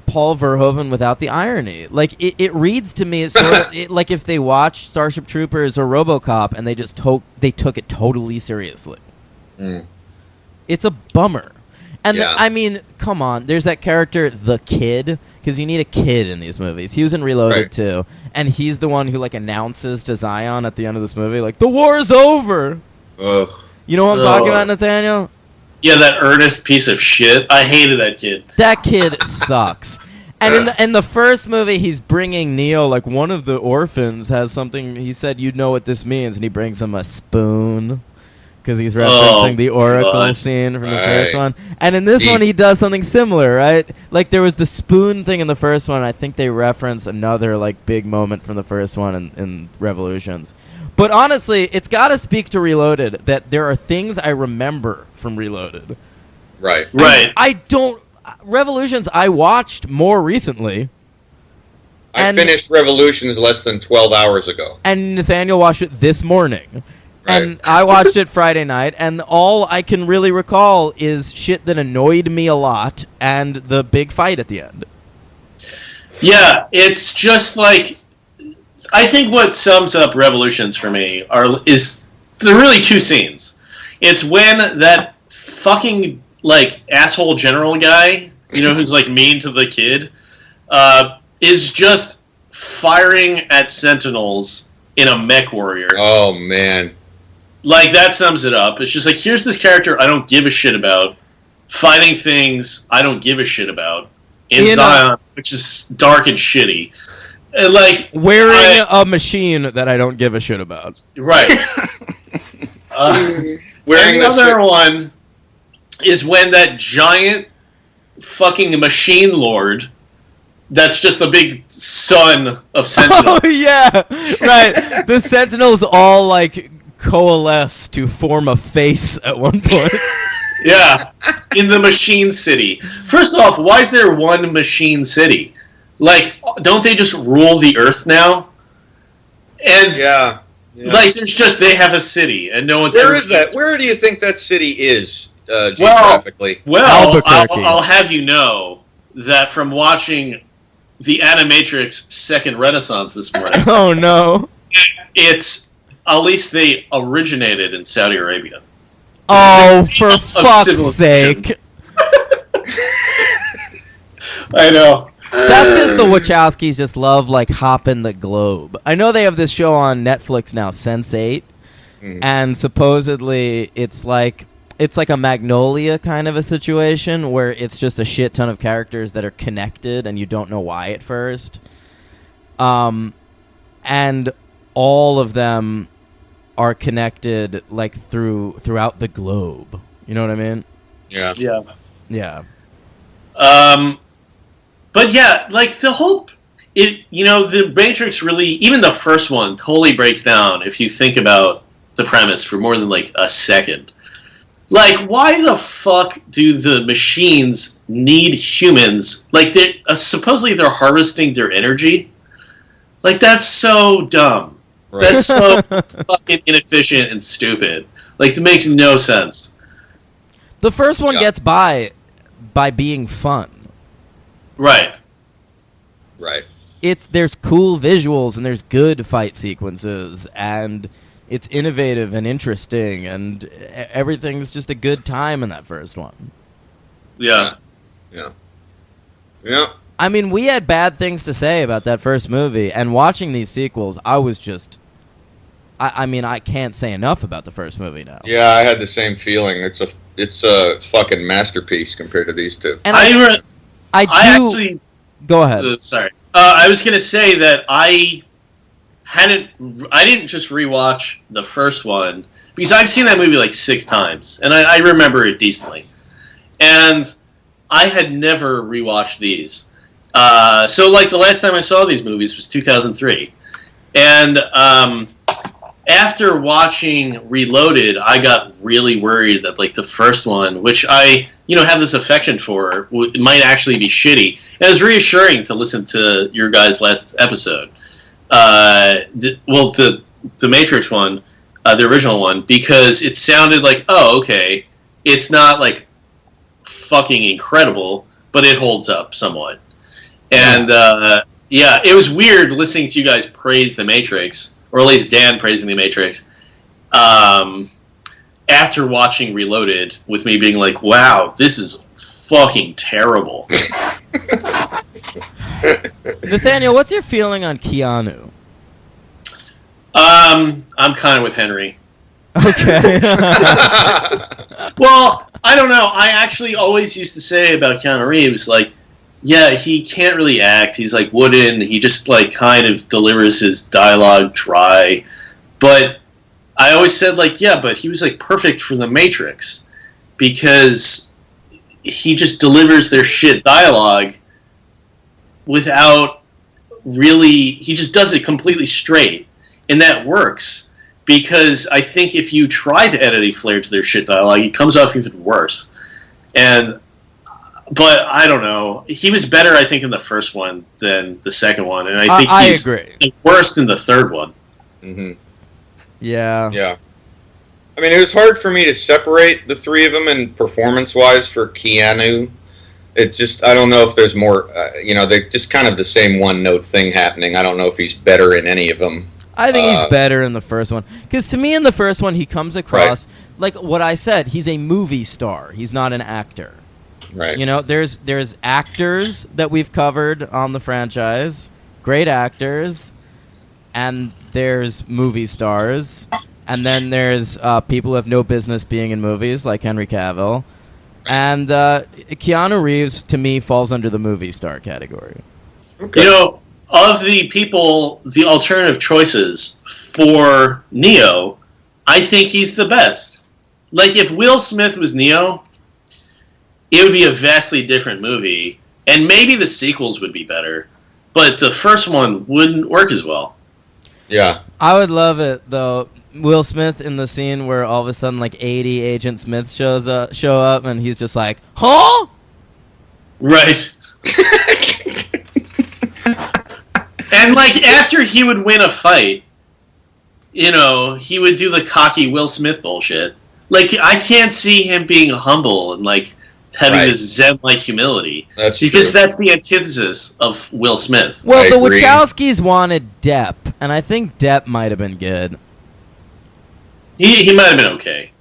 Paul Verhoeven without the irony. Like, it reads to me sort of like if they watched Starship Troopers or RoboCop and they just they took it totally seriously. Mm. It's a bummer. And Yeah. I mean, come on. There's that character, the kid, because you need a kid in these movies. He was in Reloaded Right. too, and he's the one who like announces to Zion at the end of this movie, like, "The war's over." Ugh. You know what I'm talking about, Nathaniel? Yeah, that earnest piece of shit. I hated that kid. That kid sucks. And in the first movie, he's bringing Neo, like one of the orphans has something. He said, "You know what this means," and he brings him a spoon. Because he's referencing the Oracle God. scene from the Right. first one. And in this one, he does something similar, right? Like, there was the spoon thing in the first one. I think they reference another, like, big moment from the first one in Revolutions. But honestly, it's got to speak to Reloaded that there are things I remember from Reloaded. Right. Right. I don't... Revolutions I watched more recently. I finished Revolutions less than 12 hours ago. And Nathaniel watched it this morning. Right. And I watched it Friday night, and all I can really recall is shit that annoyed me a lot and the big fight at the end. Yeah, it's just like, I think what sums up Revolutions for me is there are really two scenes. It's when that fucking like asshole general guy, who's like mean to the kid, is just firing at Sentinels in a mech warrior. Oh man. Like, that sums it up. It's just like, here's this character I don't give a shit about, fighting things I don't give a shit about in Zion, which is dark and shitty. And like, wearing a machine that I don't give a shit about. Right. And the other one is when that giant fucking machine lord that's just the big son of Sentinel. Oh, yeah. Right. The Sentinels all, like, coalesce to form a face at one point. Yeah. In the Machine City. First off, why is there one Machine City? Like, don't they just rule the Earth now? And, yeah. like, there's just, they have a city, and no one's Where is that? Where do you think that city is, Well, geographically? Albuquerque. I'll have you know that from watching the Animatrix Second Renaissance this morning, Oh, no. it's, at least they originated in Saudi Arabia. Oh, for Of fuck's sake. I know. That's because the Wachowskis just love, like, hopping the globe. I know they have this show on Netflix now, Sense8, and supposedly it's like a Magnolia kind of a situation where it's just a shit ton of characters that are connected and you don't know why at first. And all of them are connected, like, throughout the globe. You know what I mean? Yeah. Yeah. Yeah. But yeah, like the whole, the Matrix really, even the first one totally breaks down if you think about the premise for more than like a second. Like, why the fuck do the machines need humans? Like, supposedly they're harvesting their energy. Like, that's so dumb. Right. That's so fucking inefficient and stupid. Like, it makes no sense. The first one gets by being fun. Right. Right. There's cool visuals and there's good fight sequences and it's innovative and interesting and everything's just a good time in that first one. Yeah. Yeah. Yeah. I mean, we had bad things to say about that first movie, and watching these sequels, I was just... I mean, I can't say enough about the first movie now. Yeah, I had the same feeling. It's a fucking masterpiece compared to these two. And I actually... Go ahead. Sorry. I was going to say that I didn't just rewatch the first one, because I've seen that movie like 6 times, and I remember it decently. And I had never rewatched these. So, like, the last time I saw these movies was 2003. And after watching Reloaded, I got really worried that, like, the first one, which I, have this affection for, might actually be shitty. And it was reassuring to listen to your guys' last episode. The Matrix one, the original one, because it sounded like, oh, okay, it's not, like, fucking incredible, but it holds up somewhat. And, yeah, it was weird listening to you guys praise The Matrix, or at least Dan praising The Matrix, after watching Reloaded, with me being like, wow, this is fucking terrible. Nathaniel, what's your feeling on Keanu? I'm kind of with Henry. Okay. Well, I don't know. I actually always used to say about Keanu Reeves, like, yeah, he can't really act. He's, like, wooden. He just, like, kind of delivers his dialogue dry. But I always said, like, yeah, but he was, like, perfect for The Matrix. Because he just delivers their shit dialogue without really... He just does it completely straight. And that works. Because I think if you try to add any flair to their shit dialogue, it comes off even worse. And but I don't know. He was better, I think, in the first one than the second one, and I think he's agree. worse in the third one. Mm-hmm. Yeah. Yeah. I mean, it was hard for me to separate the three of them, and performance-wise for Keanu, it just, I don't know if there's more, they're just kind of the same one-note thing happening. I don't know if he's better in any of them. I think he's better in the first one. Because to me, in the first one, he comes across, like what I said, he's a movie star. He's not an actor. Right. You know, there's actors that we've covered on the franchise, great actors, and there's movie stars, and then there's people who have no business being in movies, like Henry Cavill. And Keanu Reeves, to me, falls under the movie star category. Okay. You know, of the people, the alternative choices for Neo, I think he's the best. Like, if Will Smith was Neo, it would be a vastly different movie, and maybe the sequels would be better, but the first one wouldn't work as well. Yeah. I would love it, though. Will Smith in the scene where all of a sudden, like, 80 Agent Smiths show up, and he's just like, huh? Right. And, like, after he would win a fight, you know, he would do the cocky Will Smith bullshit. Like, I can't see him being humble and, like, having this zen-like humility. Because that's the antithesis of Will Smith. Well, the Wachowskis wanted Depp, and I think Depp might have been good. He might have been okay.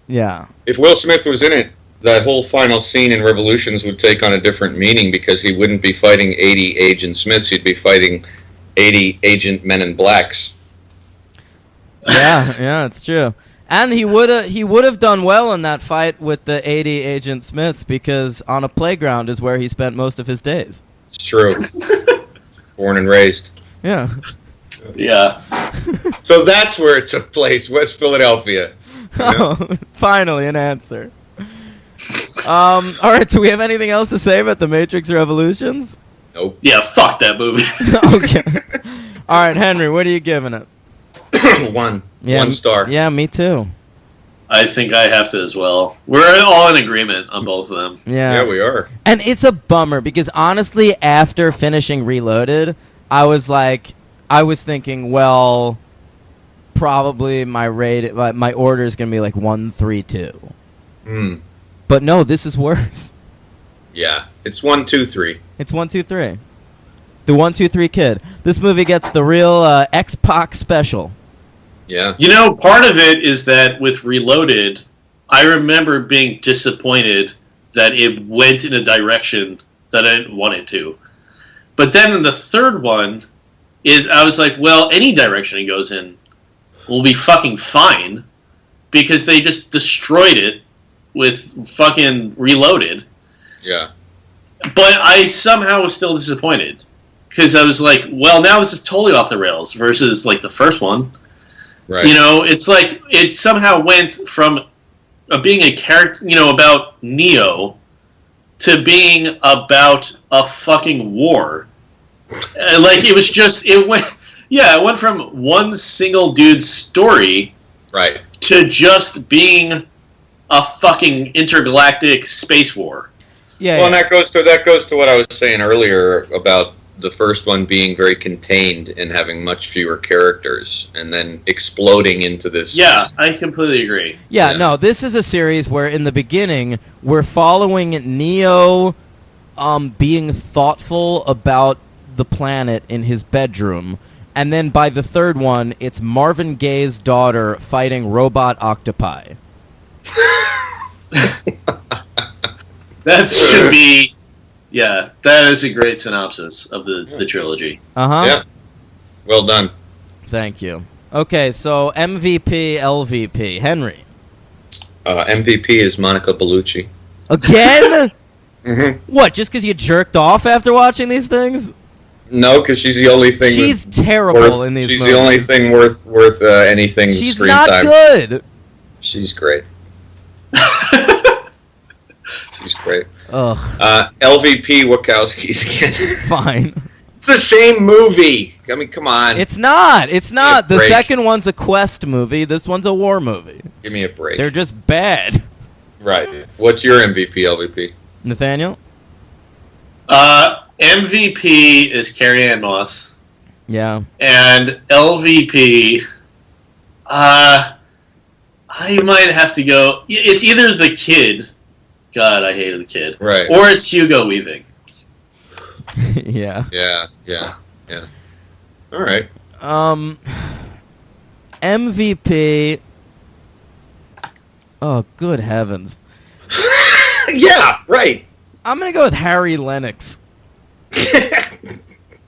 Yeah. If Will Smith was in it, that whole final scene in Revolutions would take on a different meaning, because he wouldn't be fighting 80 Agent Smiths, he'd be fighting 80 Agent Men in Blacks. Yeah, it's true. And he would have done well in that fight with the 80 Agent Smiths, because on a playground is where he spent most of his days. It's true. Born and raised. Yeah. Yeah. So that's where it took place, West Philadelphia. Oh, finally an answer. All right, do we have anything else to say about The Matrix Revolutions? Nope. Yeah, fuck that movie. Okay. All right, Henry, what are you giving it? One Yeah, star. Yeah, me too. I think I have to as well. We're all in agreement on both of them. Yeah, we are. And it's a bummer, because honestly, after finishing Reloaded, I was thinking, well, probably my order is going to be like 1, 3, 2. Hmm. But no, this is worse. Yeah, it's 1, 2, 3. It's 1, 2, 3. The 1, 2, 3 kid. This movie gets the real X-Pac special. Yeah. You know, part of it is that with Reloaded, I remember being disappointed that it went in a direction that I didn't want it to. But then in the third one, I was like, well, any direction it goes in will be fucking fine, because they just destroyed it with fucking Reloaded. Yeah. But I somehow was still disappointed, because I was like, well, now this is totally off the rails versus, like, the first one. Right. You know, it's like it somehow went from being a character, you know, about Neo to being about a fucking war. Like, it went from one single dude's story, right, to just being a fucking intergalactic space war. Yeah. Well, and that goes to what I was saying earlier about the first one being very contained and having much fewer characters, and then exploding into this. Yeah, I completely agree. Yeah, no, this is a series where in the beginning we're following Neo being thoughtful about the planet in his bedroom, and then by the third one, it's Marvin Gaye's daughter fighting robot octopi. That should be... Yeah, that is a great synopsis of the trilogy. Uh-huh. Yeah. Well done. Thank you. Okay, so MVP, LVP. Henry. MVP is Monica Bellucci. Again? Mm-hmm. What, just because you jerked off after watching these things? No, because she's the only thing. She's terrible in these movies. She's the only thing worth anything. She's screen not time. good. She's great. She's great. Ugh. LVP Wachowskis again. Fine. It's the same movie. I mean, come on. It's not. It's not. The break. second one's a quest movie. This one's a war movie. Give me a break. They're just bad. Right. What's your MVP, LVP? Nathaniel? MVP is Carrie Ann Moss. Yeah. And LVP, I might have to go. It's either the kid. God, I hated the kid. Right. Or it's Hugo Weaving. Yeah. Yeah. All right. MVP. Oh, good heavens. Yeah, right. I'm going to go with Harry Lennox.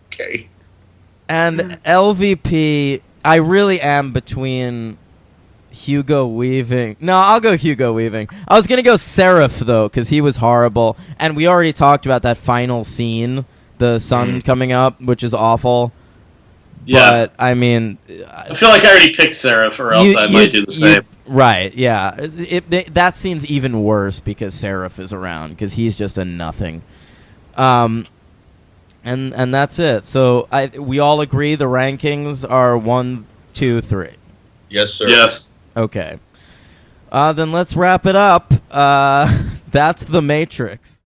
Okay. And LVP, I really am between Hugo Weaving. No, I'll go Hugo Weaving. I was going to go Seraph, though, because he was horrible. And we already talked about that final scene, the sun coming up, which is awful. Yeah. But, I mean... I feel like I already picked Seraph, or else I might do the same. Right, yeah. That scene's even worse because Seraph is around, because he's just a nothing. And that's it. So we all agree the rankings are 1, 2, 3. Yes, sir. Yes. Okay. Then let's wrap it up. That's The Matrix.